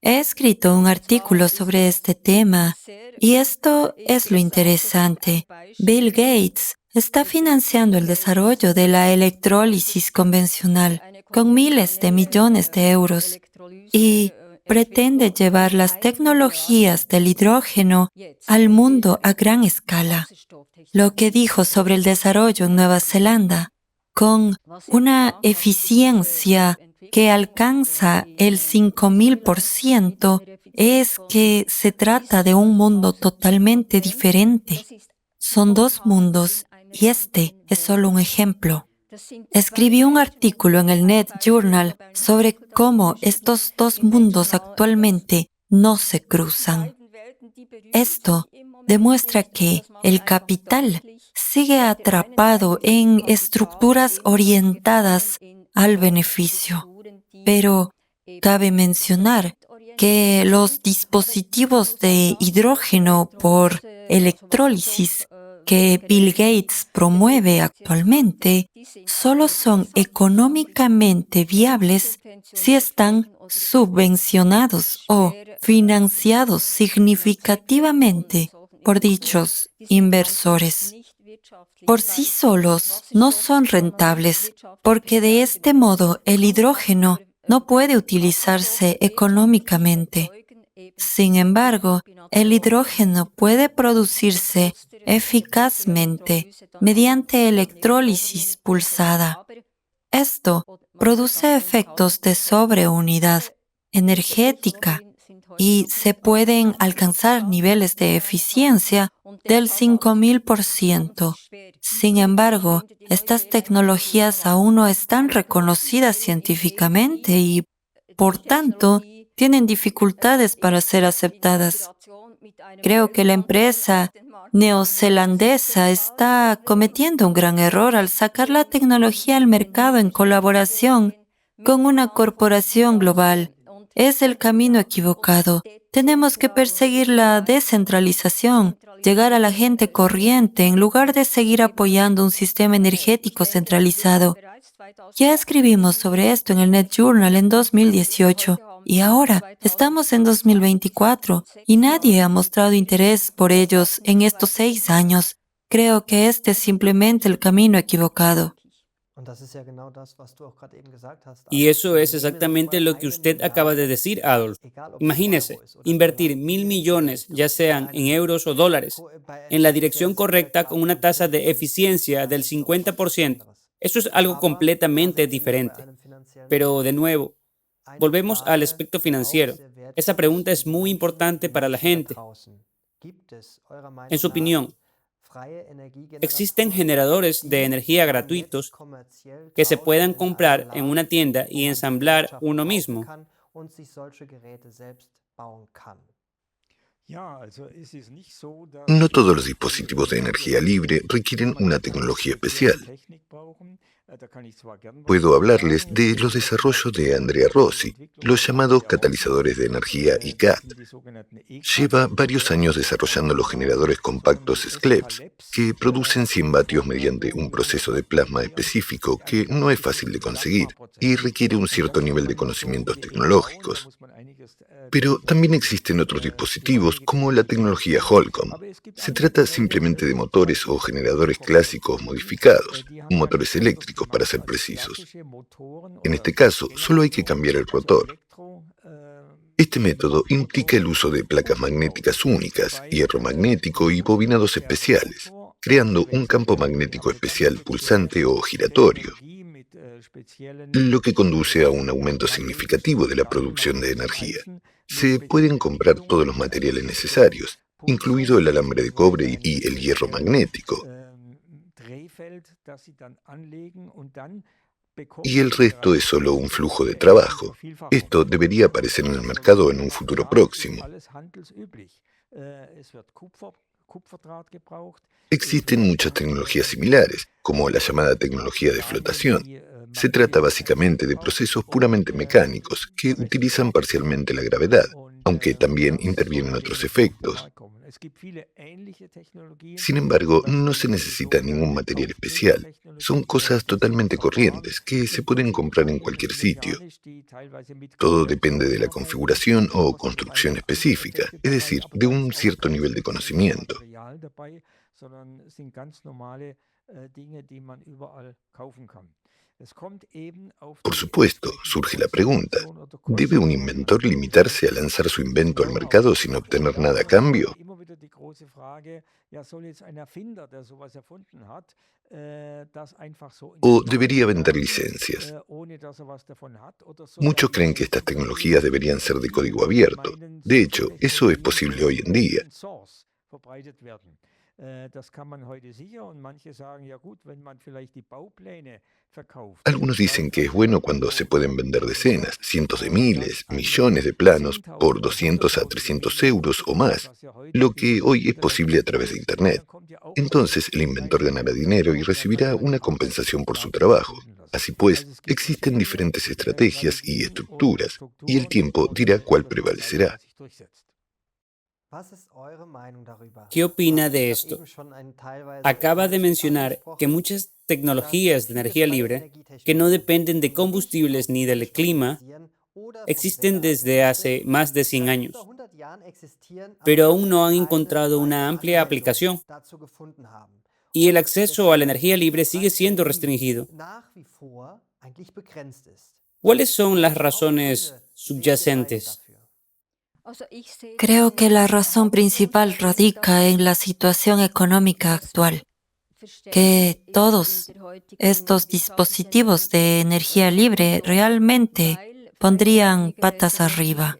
He escrito un artículo sobre este tema y esto es lo interesante. Bill Gates está financiando el desarrollo de la electrólisis convencional con miles de millones de euros y pretende llevar las tecnologías del hidrógeno al mundo a gran escala. Lo que dijo sobre el desarrollo en Nueva Zelanda, con una eficiencia que alcanza el 5000%, es que se trata de un mundo totalmente diferente. Son dos mundos y este es solo un ejemplo. Escribí un artículo en el Net Journal sobre cómo estos dos mundos actualmente no se cruzan. Esto demuestra que el capital sigue atrapado en estructuras orientadas al beneficio. Pero cabe mencionar que los dispositivos de hidrógeno por electrólisis que Bill Gates promueve actualmente solo son económicamente viables si están subvencionados o financiados significativamente por dichos inversores. Por sí solos no son rentables, porque de este modo el hidrógeno no puede utilizarse económicamente. Sin embargo, el hidrógeno puede producirse eficazmente mediante electrólisis pulsada. Esto produce efectos de sobreunidad energética y se pueden alcanzar niveles de eficiencia del 5000%. Sin embargo, estas tecnologías aún no están reconocidas científicamente y, por tanto, tienen dificultades para ser aceptadas. Creo que la empresa neozelandesa está cometiendo un gran error al sacar la tecnología al mercado en colaboración con una corporación global. Es el camino equivocado. Tenemos que perseguir la descentralización, llegar a la gente corriente en lugar de seguir apoyando un sistema energético centralizado. Ya escribimos sobre esto en el NetJournal en 2018 y ahora estamos en 2024 y nadie ha mostrado interés por ellos en estos 6 años. Creo que este es simplemente el camino equivocado. Y eso es exactamente lo que usted acaba de decir, Adolf. Imagínese, invertir 1.000 millones, ya sean en euros o dólares, en la dirección correcta con una tasa de eficiencia del 50%. Eso es algo completamente diferente. Pero, de nuevo, volvemos al aspecto financiero. Esa pregunta es muy importante para la gente. En su opinión, ¿existen generadores de energía gratuitos que se puedan comprar en una tienda y ensamblar uno mismo? No todos los dispositivos de energía libre requieren una tecnología especial. Puedo hablarles de los desarrollos de Andrea Rossi, los llamados catalizadores de energía ICAT. Lleva varios años desarrollando los generadores compactos SCLEPS, que producen 100 vatios mediante un proceso de plasma específico que no es fácil de conseguir y requiere un cierto nivel de conocimientos tecnológicos. Pero también existen otros dispositivos como la tecnología Holcomb. Se trata simplemente de motores o generadores clásicos modificados, motores eléctricos para ser precisos. En este caso, solo hay que cambiar el rotor. Este método implica el uso de placas magnéticas únicas, hierro magnético y bobinados especiales, creando un campo magnético especial pulsante o giratorio, lo que conduce a un aumento significativo de la producción de energía. Se pueden comprar todos los materiales necesarios, incluido el alambre de cobre y el hierro magnético, y el resto es solo un flujo de trabajo. Esto debería aparecer en el mercado en un futuro próximo. Existen muchas tecnologías similares, como la llamada tecnología de flotación. Se trata básicamente de procesos puramente mecánicos que utilizan parcialmente la gravedad, aunque también intervienen otros efectos. Sin embargo, no se necesita ningún material especial. Son cosas totalmente corrientes que se pueden comprar en cualquier sitio. Todo depende de la configuración o construcción específica, es decir, de un cierto nivel de conocimiento. Por supuesto, surge la pregunta, ¿debe un inventor limitarse a lanzar su invento al mercado sin obtener nada a cambio? ¿O debería vender licencias? Muchos creen que estas tecnologías deberían ser de código abierto. De hecho, eso es posible hoy en día. Algunos dicen que es bueno cuando se pueden vender decenas, cientos de miles, millones de planos por 200 a 300 euros o más, lo que hoy es posible a través de Internet. Entonces el inventor ganará dinero y recibirá una compensación por su trabajo. Así pues, existen diferentes estrategias y estructuras, y el tiempo dirá cuál prevalecerá. ¿Qué opina de esto? Acaba de mencionar que muchas tecnologías de energía libre, que no dependen de combustibles ni del clima, existen desde hace más de 100 años, pero aún no han encontrado una amplia aplicación. Y el acceso a la energía libre sigue siendo restringido. ¿Cuáles son las razones subyacentes? Creo que la razón principal radica en la situación económica actual, que todos estos dispositivos de energía libre realmente pondrían patas arriba.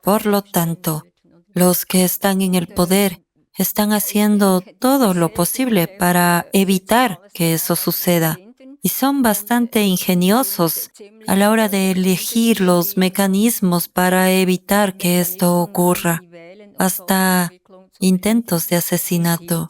Por lo tanto, los que están en el poder están haciendo todo lo posible para evitar que eso suceda y son bastante ingeniosos a la hora de elegir los mecanismos para evitar que esto ocurra, hasta intentos de asesinato.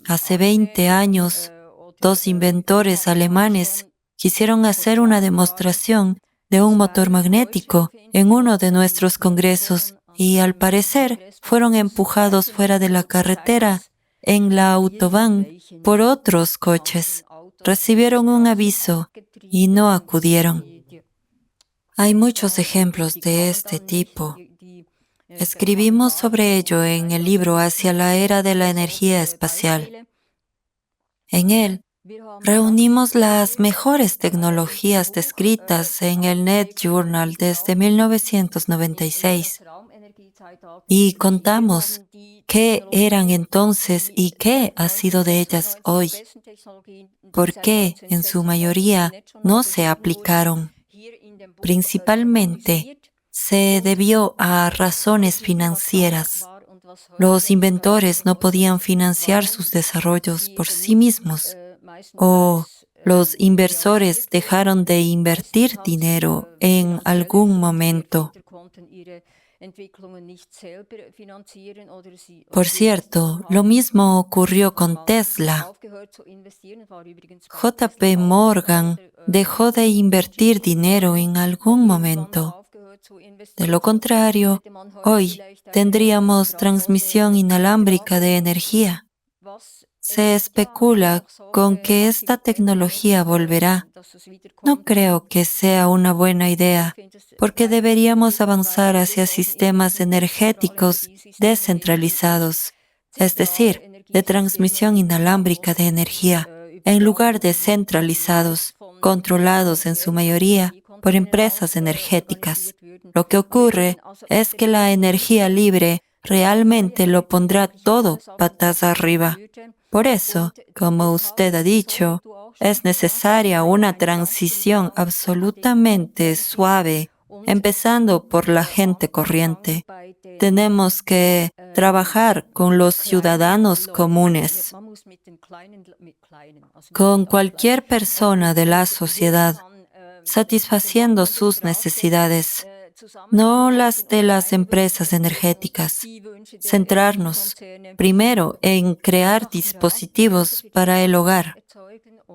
Hace 20 años, 2 inventores alemanes quisieron hacer una demostración de un motor magnético en uno de nuestros congresos y al parecer fueron empujados fuera de la carretera en la autobahn por otros coches. Recibieron un aviso y no acudieron. Hay muchos ejemplos de este tipo. Escribimos sobre ello en el libro Hacia la era de la energía espacial. En él, reunimos las mejores tecnologías descritas en el Net Journal desde 1996 y contamos qué eran entonces y qué ha sido de ellas hoy, por qué en su mayoría no se aplicaron. Principalmente se debió a razones financieras. Los inventores no podían financiar sus desarrollos por sí mismos, o los inversores dejaron de invertir dinero en algún momento. Por cierto, lo mismo ocurrió con Tesla. JP Morgan dejó de invertir dinero en algún momento. De lo contrario, hoy tendríamos transmisión inalámbrica de energía. Se especula con que esta tecnología volverá. No creo que sea una buena idea, porque deberíamos avanzar hacia sistemas energéticos descentralizados, es decir, de transmisión inalámbrica de energía, en lugar de centralizados, controlados en su mayoría por empresas energéticas. Lo que ocurre es que la energía libre realmente lo pondrá todo patas arriba. Por eso, como usted ha dicho, es necesaria una transición absolutamente suave, empezando por la gente corriente. Tenemos que trabajar con los ciudadanos comunes, con cualquier persona de la sociedad, satisfaciendo sus necesidades, no las de las empresas energéticas. Centrarnos primero en crear dispositivos para el hogar,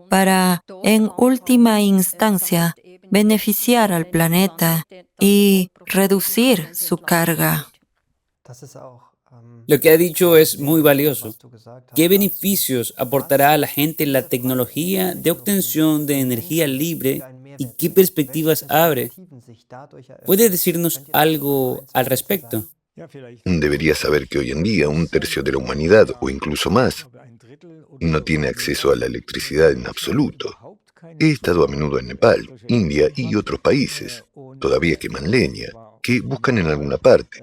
para, en última instancia, beneficiar al planeta y reducir su carga. Lo que ha dicho es muy valioso. ¿Qué beneficios aportará a la gente la tecnología de obtención de energía libre y qué perspectivas abre? ¿Puede decirnos algo al respecto? Debería saber que hoy en día un tercio de la humanidad, o incluso más, no tiene acceso a la electricidad en absoluto. He estado a menudo en Nepal, India y otros países, todavía queman leña, que buscan en alguna parte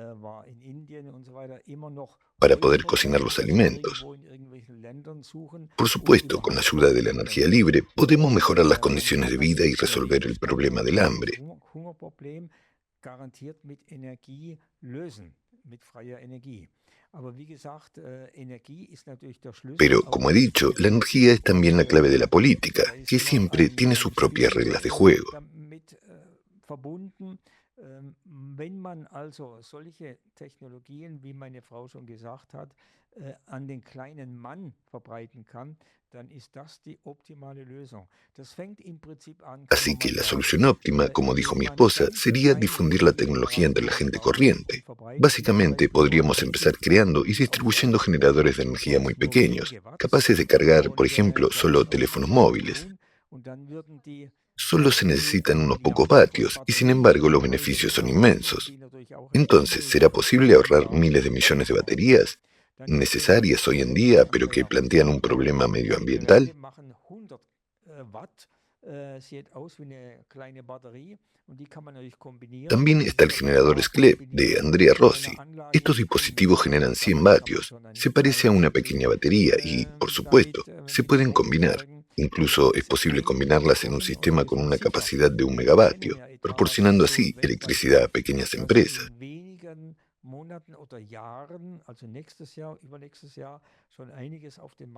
para poder cocinar los alimentos. Por supuesto, con la ayuda de la energía libre, podemos mejorar las condiciones de vida y resolver el problema del hambre. Pero, como he dicho, la energía es también la clave de la política, que siempre tiene sus propias reglas de juego. Wenn man also solche Technologien, wie meine Frau schon gesagt hat, an den kleinen Mann verbreiten kann, dann ist das die optimale Lösung. Das fängt im Prinzip an. Así que la solución óptima, como dijo mi esposa, sería difundir la tecnología entre la gente corriente. Básicamente, podríamos empezar creando y distribuyendo generadores de energía muy pequeños, capaces de cargar, por ejemplo, solo teléfonos móviles. Solo se necesitan unos pocos vatios y sin embargo los beneficios son inmensos. Entonces, ¿será posible ahorrar miles de millones de baterías necesarias hoy en día, pero que plantean un problema medioambiental? También está el generador SCLEP de Andrea Rossi. Estos dispositivos generan 100 vatios. Se parece a una pequeña batería y, por supuesto, se pueden combinar. Incluso es posible combinarlas en un sistema con una capacidad de 1 megavatio, proporcionando así electricidad a pequeñas empresas.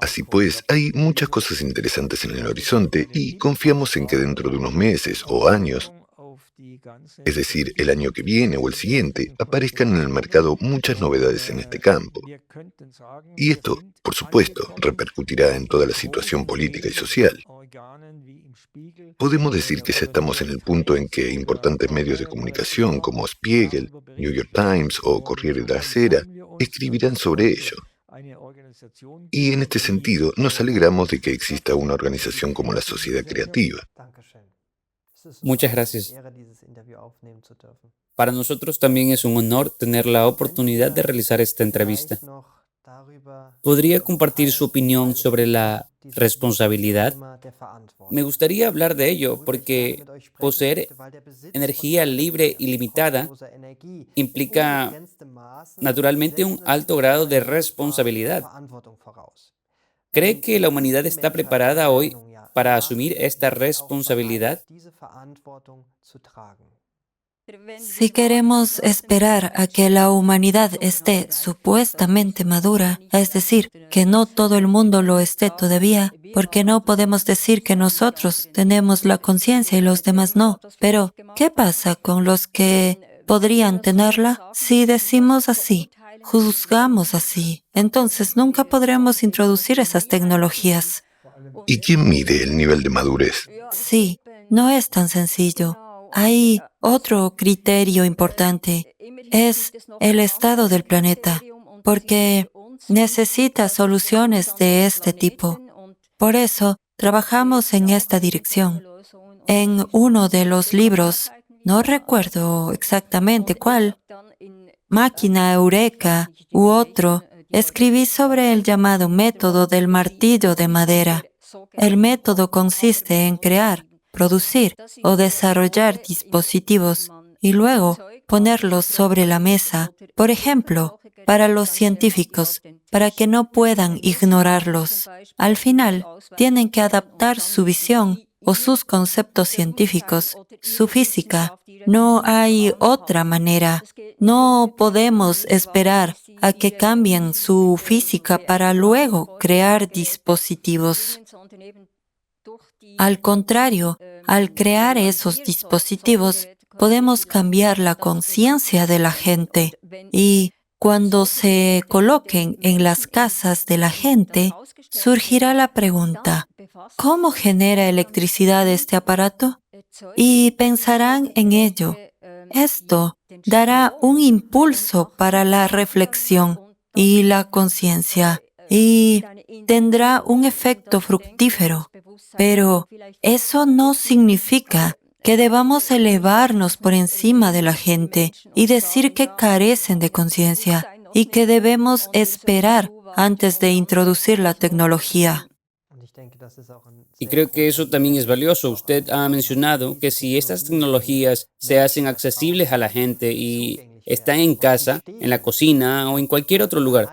Así pues, hay muchas cosas interesantes en el horizonte y confiamos en que dentro de unos meses o años, es decir, el año que viene o el siguiente, aparezcan en el mercado muchas novedades en este campo. Y esto, por supuesto, repercutirá en toda la situación política y social. Podemos decir que ya estamos en el punto en que importantes medios de comunicación como Spiegel, New York Times o Corriere della Sera escribirán sobre ello. Y en este sentido, nos alegramos de que exista una organización como la Sociedad Creativa. Muchas gracias. Para nosotros también es un honor tener la oportunidad de realizar esta entrevista. ¿Podría compartir su opinión sobre la responsabilidad? Me gustaría hablar de ello porque poseer energía libre y limitada implica naturalmente un alto grado de responsabilidad. ¿Cree que la humanidad está preparada hoy para asumir esta responsabilidad? Si queremos esperar a que la humanidad esté supuestamente madura, es decir, que no todo el mundo lo esté todavía, porque no podemos decir que nosotros tenemos la conciencia y los demás no. Pero, ¿qué pasa con los que podrían tenerla? Si decimos así, juzgamos así, entonces nunca podremos introducir esas tecnologías. ¿Y quién mide el nivel de madurez? Sí, no es tan sencillo. Hay otro criterio importante, es el estado del planeta, porque necesita soluciones de este tipo. Por eso, trabajamos en esta dirección. En uno de los libros, no recuerdo exactamente cuál, Máquina Eureka u otro, escribí sobre el llamado método del martillo de madera. El método consiste en crear, producir o desarrollar dispositivos y luego ponerlos sobre la mesa, por ejemplo, para los científicos, para que no puedan ignorarlos. Al final, tienen que adaptar su visión o sus conceptos científicos, su física. No hay otra manera. No podemos esperar a que cambien su física para luego crear dispositivos. Al contrario, al crear esos dispositivos, podemos cambiar la conciencia de la gente y cuando se coloquen en las casas de la gente, surgirá la pregunta, ¿cómo genera electricidad este aparato? Y pensarán en ello. Esto dará un impulso para la reflexión y la conciencia y tendrá un efecto fructífero. Pero eso no significa que debamos elevarnos por encima de la gente y decir que carecen de conciencia y que debemos esperar antes de introducir la tecnología. Y creo que eso también es valioso. Usted ha mencionado que si estas tecnologías se hacen accesibles a la gente y están en casa, en la cocina o en cualquier otro lugar,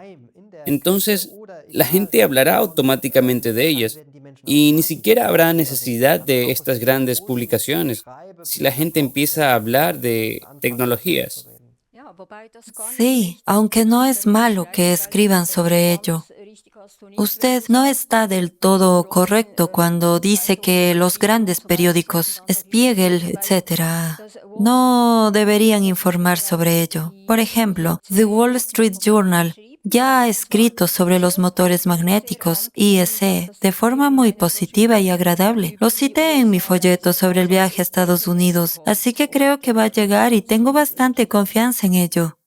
entonces la gente hablará automáticamente de ellas y ni siquiera habrá necesidad de estas grandes publicaciones si la gente empieza a hablar de tecnologías. Sí, aunque no es malo que escriban sobre ello. Usted no está del todo correcto cuando dice que los grandes periódicos, Spiegel, etc., no deberían informar sobre ello. Por ejemplo, The Wall Street Journal ya ha escrito sobre los motores magnéticos, IEC, de forma muy positiva y agradable. Lo cité en mi folleto sobre el viaje a Estados Unidos, así que creo que va a llegar y tengo bastante confianza en ello.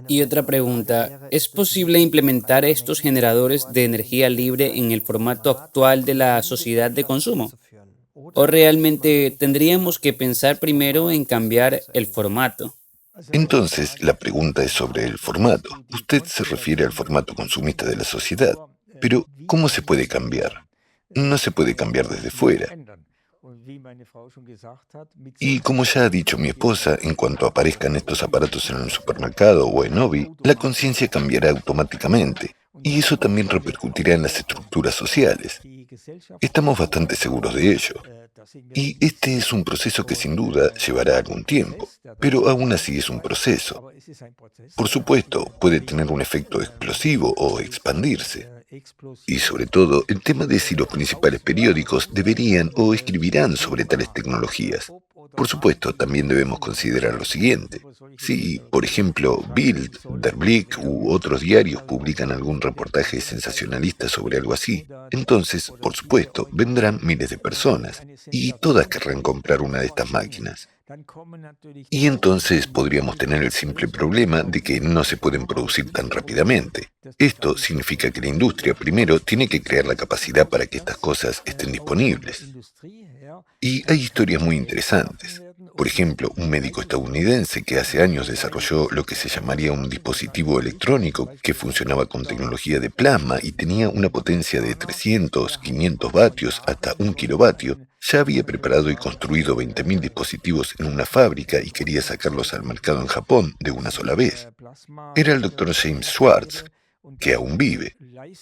Y otra pregunta, ¿es posible implementar estos generadores de energía libre en el formato actual de la sociedad de consumo? ¿O realmente tendríamos que pensar primero en cambiar el formato? Entonces, la pregunta es sobre el formato. Usted se refiere al formato consumista de la sociedad. Pero, ¿cómo se puede cambiar? No se puede cambiar desde fuera. Y como ya ha dicho mi esposa, en cuanto aparezcan estos aparatos en el supermercado o en Obi, la conciencia cambiará automáticamente. Y eso también repercutirá en las estructuras sociales. Estamos bastante seguros de ello. Y este es un proceso que sin duda llevará algún tiempo, pero aún así es un proceso. Por supuesto, puede tener un efecto explosivo o expandirse. Y sobre todo, el tema de si los principales periódicos deberían o escribirán sobre tales tecnologías. Por supuesto, también debemos considerar lo siguiente. Si, por ejemplo, Bild, Der Blick u otros diarios publican algún reportaje sensacionalista sobre algo así, entonces, por supuesto, vendrán miles de personas y todas querrán comprar una de estas máquinas. Y entonces podríamos tener el simple problema de que no se pueden producir tan rápidamente. Esto significa que la industria primero tiene que crear la capacidad para que estas cosas estén disponibles. Y hay historias muy interesantes. Por ejemplo, un médico estadounidense que hace años desarrolló lo que se llamaría un dispositivo electrónico que funcionaba con tecnología de plasma y tenía una potencia de 300, 500 vatios hasta 1 kilovatio, ya había preparado y construido 20.000 dispositivos en una fábrica y quería sacarlos al mercado en Japón de una sola vez. Era el doctor James Schwartz, que aún vive.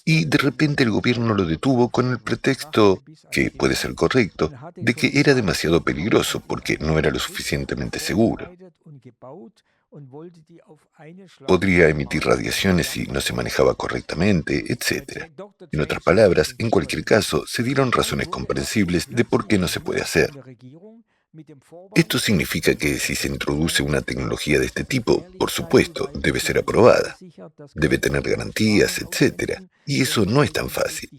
Y de repente el gobierno lo detuvo con el pretexto, que puede ser correcto, de que era demasiado peligroso porque no era lo suficientemente seguro. Podría emitir radiaciones si no se manejaba correctamente, etc. En otras palabras, en cualquier caso, se dieron razones comprensibles de por qué no se puede hacer. Esto significa que si se introduce una tecnología de este tipo, por supuesto, debe ser aprobada, debe tener garantías, etc. Y eso no es tan fácil.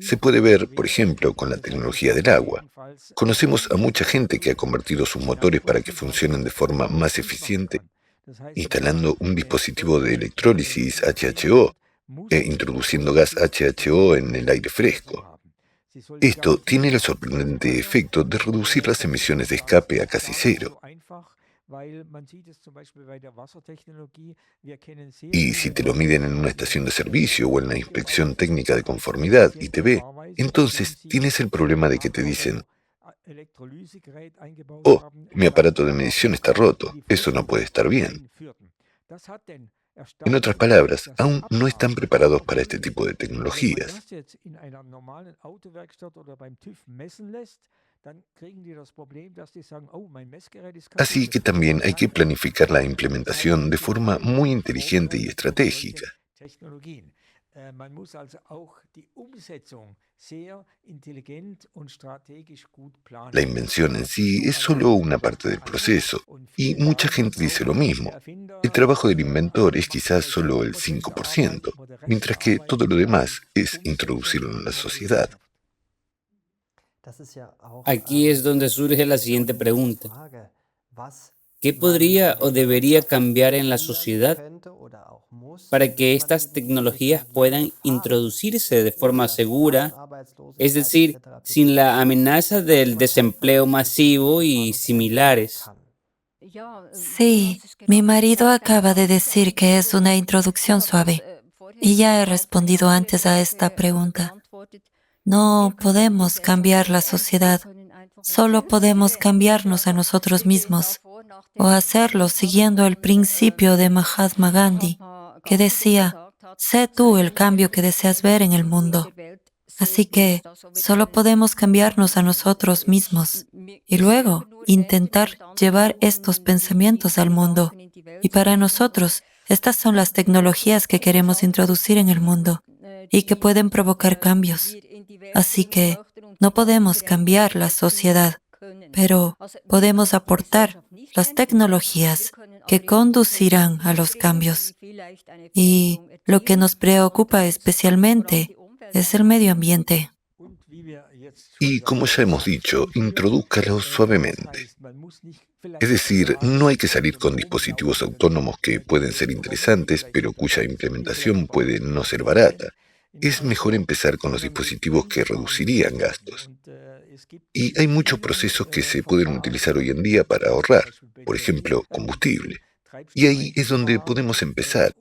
Se puede ver, por ejemplo, con la tecnología del agua. Conocemos a mucha gente que ha convertido sus motores para que funcionen de forma más eficiente, instalando un dispositivo de electrólisis HHO e introduciendo gas HHO en el aire fresco. Esto tiene el sorprendente efecto de reducir las emisiones de escape a casi cero. Y si te lo miden en una estación de servicio o en la inspección técnica de conformidad y te ve, entonces tienes el problema de que te dicen: oh, mi aparato de medición está roto, eso no puede estar bien. En otras palabras, aún no están preparados para este tipo de tecnologías. Así que también hay que planificar la implementación de forma muy inteligente y estratégica. La invención en sí es solo una parte del proceso, y mucha gente dice lo mismo. El trabajo del inventor es quizás solo el 5%, mientras que todo lo demás es introducirlo en la sociedad. Aquí es donde surge la siguiente pregunta. ¿Qué podría o debería cambiar en la sociedad para que estas tecnologías puedan introducirse de forma segura, es decir, sin la amenaza del desempleo masivo y similares? Sí, mi marido acaba de decir que es una introducción suave y ya he respondido antes a esta pregunta. No podemos cambiar la sociedad, solo podemos cambiarnos a nosotros mismos o hacerlo siguiendo el principio de Mahatma Gandhi, que decía: sé tú el cambio que deseas ver en el mundo. Así que solo podemos cambiarnos a nosotros mismos y luego intentar llevar estos pensamientos al mundo. Y para nosotros, estas son las tecnologías que queremos introducir en el mundo y que pueden provocar cambios. Así que no podemos cambiar la sociedad, pero podemos aportar las tecnologías que conducirán a los cambios. Y lo que nos preocupa especialmente es el medio ambiente. Y como ya hemos dicho, introdúzcalo suavemente. Es decir, no hay que salir con dispositivos autónomos que pueden ser interesantes, pero cuya implementación puede no ser barata. Es mejor empezar con los dispositivos que reducirían gastos. Y hay muchos procesos que se pueden utilizar hoy en día para ahorrar, por ejemplo, combustible. Y ahí es donde podemos empezar.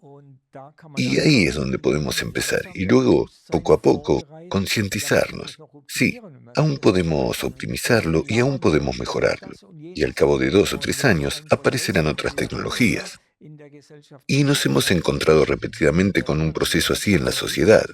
Y luego, poco a poco, concientizarnos. Sí, aún podemos optimizarlo y aún podemos mejorarlo. Y al cabo de 2 o 3 años aparecerán otras tecnologías. Y nos hemos encontrado repetidamente con un proceso así en la sociedad.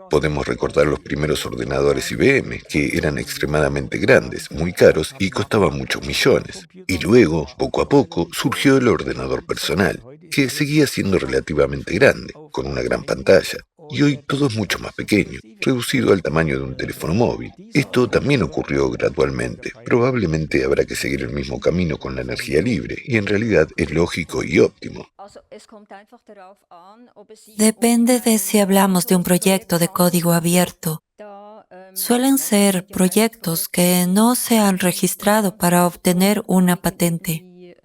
Podemos recordar los primeros ordenadores IBM, que eran extremadamente grandes, muy caros y costaban muchos millones. Y luego, poco a poco, surgió el ordenador personal, que seguía siendo relativamente grande, con una gran pantalla. Y hoy todo es mucho más pequeño, reducido al tamaño de un teléfono móvil. Esto también ocurrió gradualmente. Probablemente habrá que seguir el mismo camino con la energía libre, y en realidad es lógico y óptimo. Depende de si hablamos de un proyecto de código abierto. Suelen ser proyectos que no se han registrado para obtener una patente.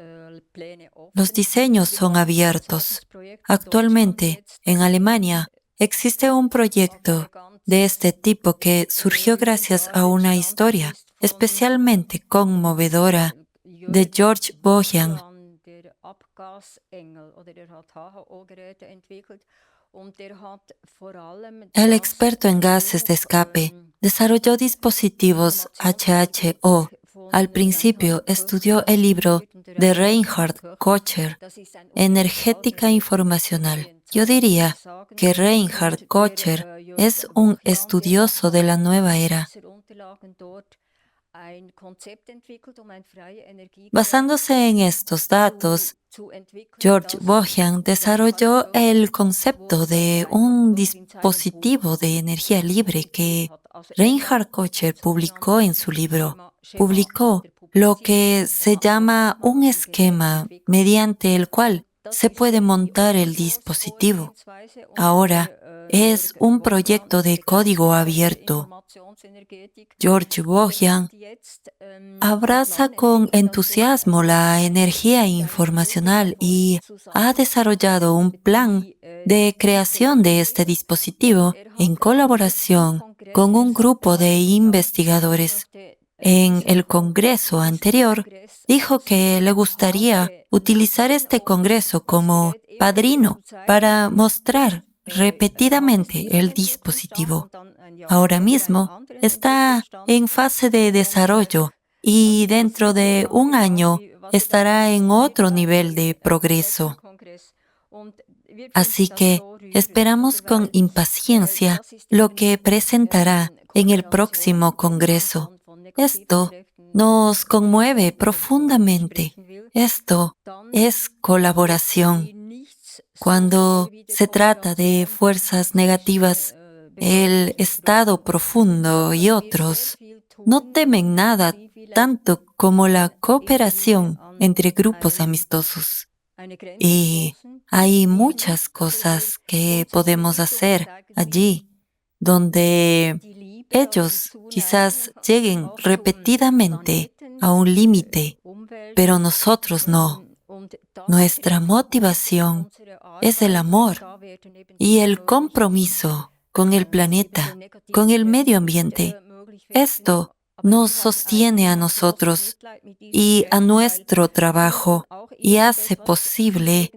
Los diseños son abiertos. Actualmente, en Alemania, existe un proyecto de este tipo que surgió gracias a una historia especialmente conmovedora de George Bojan. El experto en gases de escape desarrolló dispositivos HHO. Al principio estudió el libro de Reinhard Kocher, Energética Informacional. Yo diría que Reinhard Kocher es un estudioso de la nueva era. Basándose en estos datos, George Bojan desarrolló el concepto de un dispositivo de energía libre que Reinhard Kocher publicó en su libro. Publicó lo que se llama un esquema mediante el cual se puede montar el dispositivo. Ahora es un proyecto de código abierto. George Bojan abraza con entusiasmo la energía informacional y ha desarrollado un plan de creación de este dispositivo en colaboración con un grupo de investigadores. En el congreso anterior, dijo que le gustaría utilizar este congreso como padrino para mostrar repetidamente el dispositivo. Ahora mismo está en fase de desarrollo y dentro de un año estará en otro nivel de progreso. Así que esperamos con impaciencia lo que presentará en el próximo congreso. Esto nos conmueve profundamente. Esto es colaboración. Cuando se trata de fuerzas negativas, el estado profundo y otros no temen nada tanto como la cooperación entre grupos amistosos. Y hay muchas cosas que podemos hacer allí, donde ellos quizás lleguen repetidamente a un límite, pero nosotros no. Nuestra motivación es el amor y el compromiso con el planeta, con el medio ambiente. Esto nos sostiene a nosotros y a nuestro trabajo y hace posible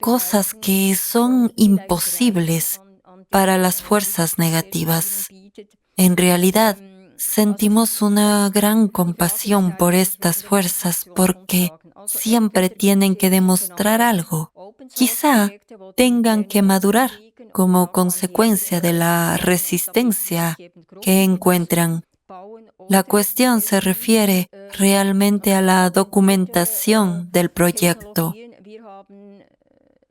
cosas que son imposibles para las fuerzas negativas. En realidad, sentimos una gran compasión por estas fuerzas porque siempre tienen que demostrar algo. Quizá tengan que madurar como consecuencia de la resistencia que encuentran. La cuestión se refiere realmente a la documentación del proyecto.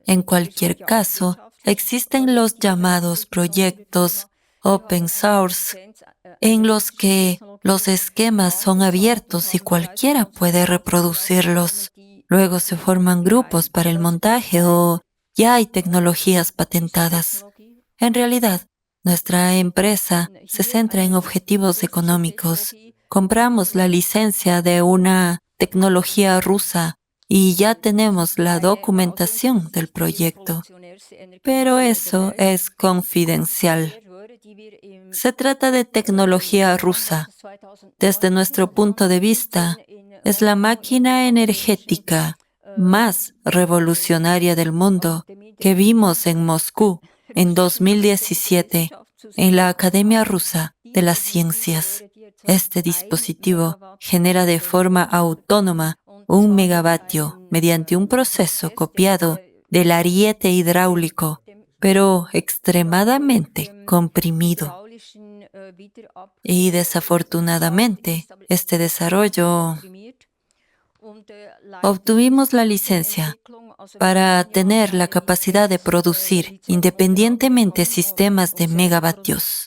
En cualquier caso, existen los llamados proyectos open source, en los que los esquemas son abiertos y cualquiera puede reproducirlos. Luego se forman grupos para el montaje o ya hay tecnologías patentadas. En realidad, nuestra empresa se centra en objetivos económicos. Compramos la licencia de una tecnología rusa y ya tenemos la documentación del proyecto. Pero eso es confidencial. Se trata de tecnología rusa. Desde nuestro punto de vista, es la máquina energética más revolucionaria del mundo que vimos en Moscú en 2017 en la Academia Rusa de las Ciencias. Este dispositivo genera de forma autónoma 1 megavatio mediante un proceso copiado del ariete hidráulico, pero extremadamente comprimido. Y desafortunadamente, este desarrollo obtuvimos la licencia para tener la capacidad de producir independientemente sistemas de megavatios.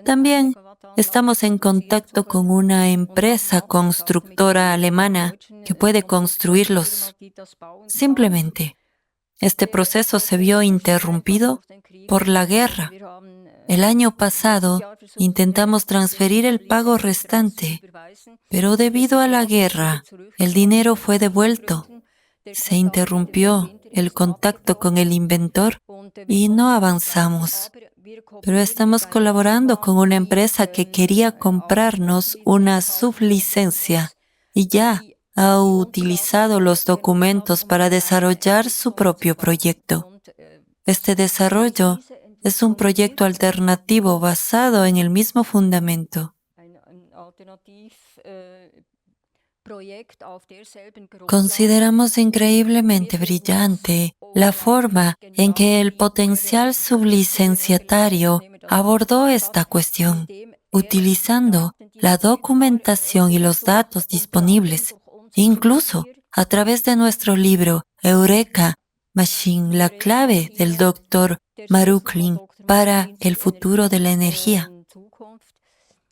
También estamos en contacto con una empresa constructora alemana que puede construirlos. Simplemente, este proceso se vio interrumpido por la guerra. El año pasado intentamos transferir el pago restante, pero debido a la guerra, el dinero fue devuelto. Se interrumpió el contacto con el inventor y no avanzamos. Pero estamos colaborando con una empresa que quería comprarnos una sublicencia y ya ha utilizado los documentos para desarrollar su propio proyecto. Este desarrollo es un proyecto alternativo basado en el mismo fundamento. Consideramos increíblemente brillante la forma en que el potencial sublicenciatario abordó esta cuestión, utilizando la documentación y los datos disponibles, incluso a través de nuestro libro Eureka Machine, la clave del Dr. Marukhin para el futuro de la energía.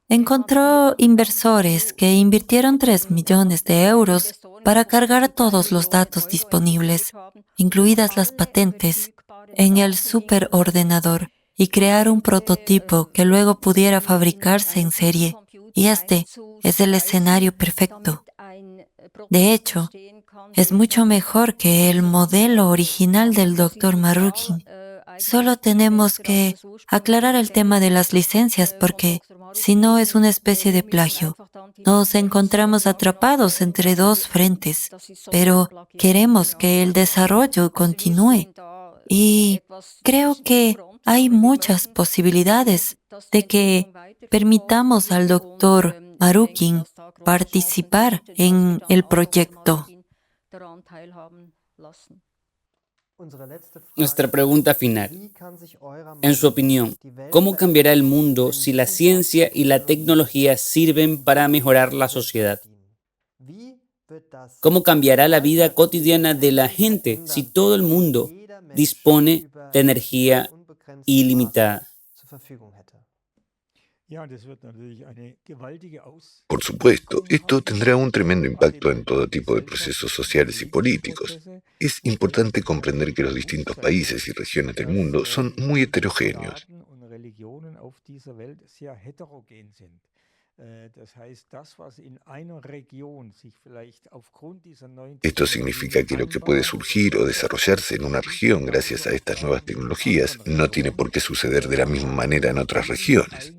Encontró inversores que invirtieron 3 millones de euros para cargar todos los datos disponibles, incluidas las patentes, en el superordenador y crear un prototipo que luego pudiera fabricarse en serie. Y este es el escenario perfecto. De hecho, es mucho mejor que el modelo original del Dr. Marukhin. Solo tenemos que aclarar el tema de las licencias porque, si no, es una especie de plagio. Nos encontramos atrapados entre dos frentes, pero queremos que el desarrollo continúe. Y creo que hay muchas posibilidades de que permitamos al Dr. Marukhin participar en el proyecto. Nuestra pregunta final. En su opinión, ¿cómo cambiará el mundo si la ciencia y la tecnología sirven para mejorar la sociedad? ¿Cómo cambiará la vida cotidiana de la gente si todo el mundo dispone de energía ilimitada? Por supuesto, esto tendrá un tremendo impacto en todo tipo de procesos sociales y políticos. Es importante comprender que los distintos países y regiones del mundo son muy heterogéneos. Esto significa que lo que puede surgir o desarrollarse en una región gracias a estas nuevas tecnologías no tiene por qué suceder de la misma manera en otras regiones.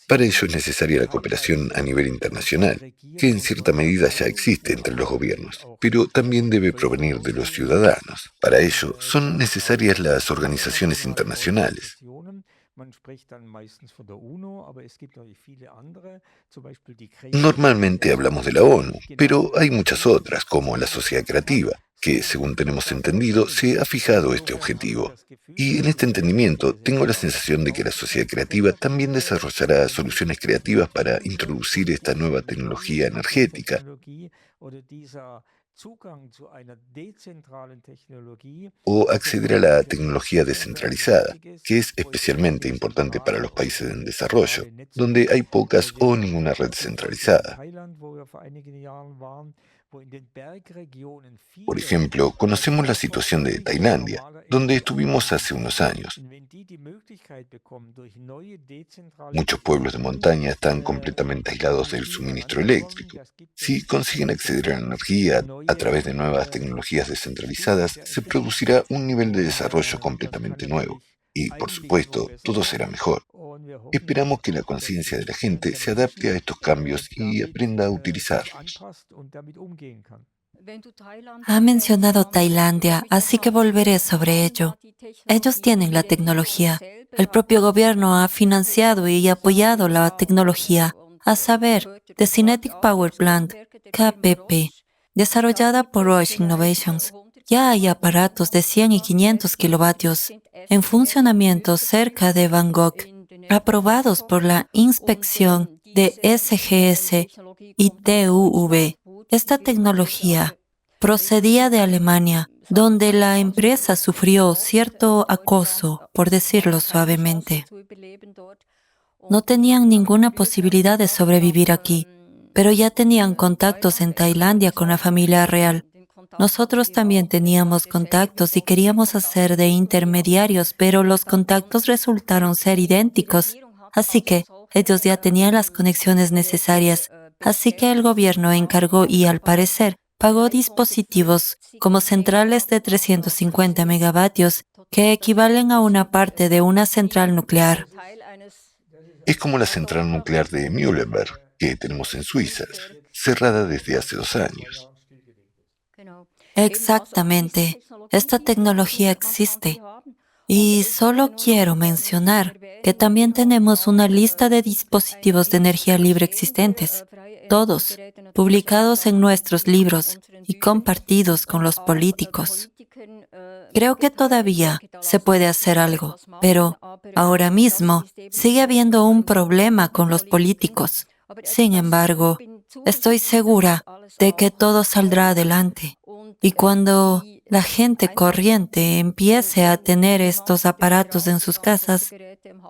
Para ello es necesaria la cooperación a nivel internacional, que en cierta medida ya existe entre los gobiernos, pero también debe provenir de los ciudadanos. Para ello son necesarias las organizaciones internacionales. Normalmente hablamos de la ONU, pero hay muchas otras, como la sociedad creativa, que, según tenemos entendido, se ha fijado este objetivo. Y en este entendimiento tengo la sensación de que la sociedad creativa también desarrollará soluciones creativas para introducir esta nueva tecnología energética, o acceder a la tecnología descentralizada, que es especialmente importante para los países en desarrollo, donde hay pocas o ninguna red centralizada. Por ejemplo, conocemos la situación de Tailandia, donde estuvimos hace unos años. Muchos pueblos de montaña están completamente aislados del suministro eléctrico. Si consiguen acceder a la energía a través de nuevas tecnologías descentralizadas, se producirá un nivel de desarrollo completamente nuevo. Y, por supuesto, todo será mejor. Esperamos que la conciencia de la gente se adapte a estos cambios y aprenda a utilizarlos. Ha mencionado Tailandia, así que volveré sobre ello. Ellos tienen la tecnología. El propio gobierno ha financiado y apoyado la tecnología, a saber, The Kinetic Power Plant, KPP, desarrollada por Roche Innovations. Ya hay aparatos de 100 y 500 kilovatios en funcionamiento cerca de Bangkok, aprobados por la inspección de SGS ITUV. Esta tecnología procedía de Alemania, donde la empresa sufrió cierto acoso, por decirlo suavemente. No tenían ninguna posibilidad de sobrevivir aquí, pero ya tenían contactos en Tailandia con la familia real. Nosotros también teníamos contactos y queríamos hacer de intermediarios, pero los contactos resultaron ser idénticos. Así que ellos ya tenían las conexiones necesarias. Así que el gobierno encargó y, al parecer, pagó dispositivos como centrales de 350 megavatios que equivalen a una parte de una central nuclear. Es como la central nuclear de Mühleberg, que tenemos en Suiza, cerrada desde hace 2 años. Exactamente. Esta tecnología existe. Y solo quiero mencionar que también tenemos una lista de dispositivos de energía libre existentes, todos publicados en nuestros libros y compartidos con los políticos. Creo que todavía se puede hacer algo, pero ahora mismo sigue habiendo un problema con los políticos. Sin embargo, estoy segura de que todo saldrá adelante. Y cuando la gente corriente empiece a tener estos aparatos en sus casas,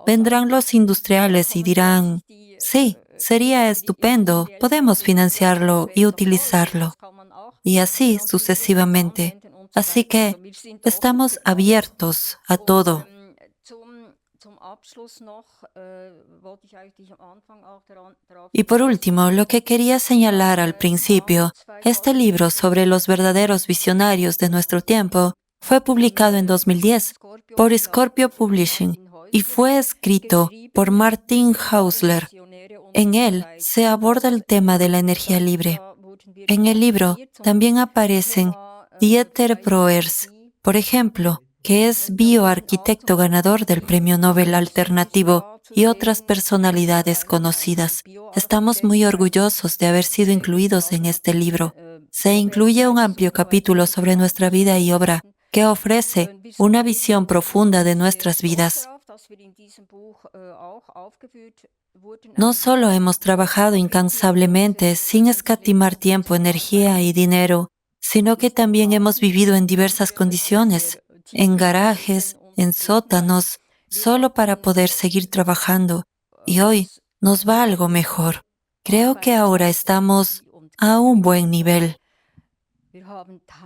vendrán los industriales y dirán, sí, sería estupendo, podemos financiarlo y utilizarlo. Y así sucesivamente. Así que estamos abiertos a todo. Y por último, lo que quería señalar al principio, este libro sobre los verdaderos visionarios de nuestro tiempo fue publicado en 2010 por Scorpio Publishing y fue escrito por Martin Hausler. En él se aborda el tema de la energía libre. En el libro también aparecen Dieter Broers, por ejemplo, que es bioarquitecto ganador del Premio Nobel Alternativo, y otras personalidades conocidas. Estamos muy orgullosos de haber sido incluidos en este libro. Se incluye un amplio capítulo sobre nuestra vida y obra, que ofrece una visión profunda de nuestras vidas. No solo hemos trabajado incansablemente sin escatimar tiempo, energía y dinero, sino que también hemos vivido en diversas condiciones, en garajes, en sótanos, solo para poder seguir trabajando. Y hoy nos va algo mejor. Creo que ahora estamos a un buen nivel.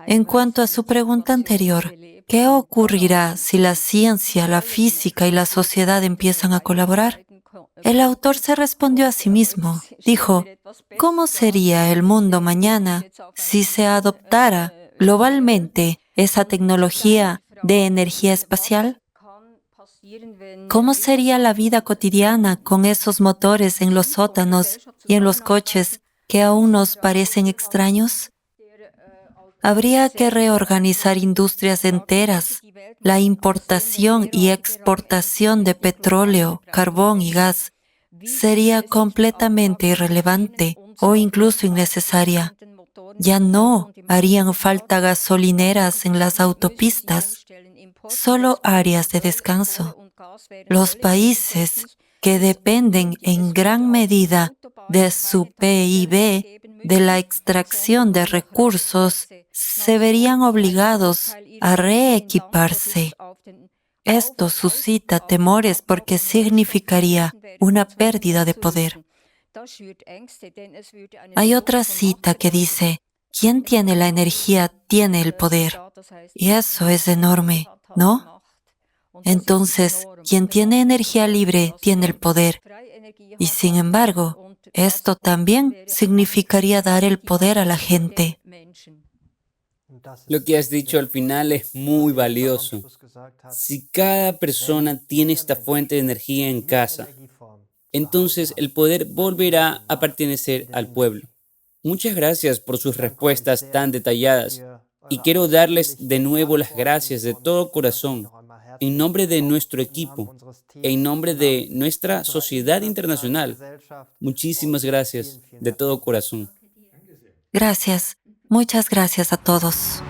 En cuanto a su pregunta anterior, ¿qué ocurrirá si la ciencia, la física y la sociedad empiezan a colaborar? El autor se respondió a sí mismo. Dijo, ¿cómo sería el mundo mañana si se adoptara globalmente esa tecnología de energía espacial? ¿Cómo sería la vida cotidiana con esos motores en los sótanos y en los coches que aún nos parecen extraños? Habría que reorganizar industrias enteras. La importación y exportación de petróleo, carbón y gas sería completamente irrelevante o incluso innecesaria. Ya no harían falta gasolineras en las autopistas, solo áreas de descanso. Los países que dependen en gran medida de su PIB de la extracción de recursos se verían obligados a reequiparse. Esto suscita temores porque significaría una pérdida de poder. Hay otra cita que dice, quien tiene la energía tiene el poder. Y eso es enorme, ¿no? Entonces, quien tiene energía libre tiene el poder. Y sin embargo, esto también significaría dar el poder a la gente. Lo que has dicho al final es muy valioso. Si cada persona tiene esta fuente de energía en casa, entonces el poder volverá a pertenecer al pueblo. Muchas gracias por sus respuestas tan detalladas y quiero darles de nuevo las gracias de todo corazón en nombre de nuestro equipo, en nombre de nuestra sociedad internacional. Muchísimas gracias de todo corazón. Gracias. Muchas gracias a todos.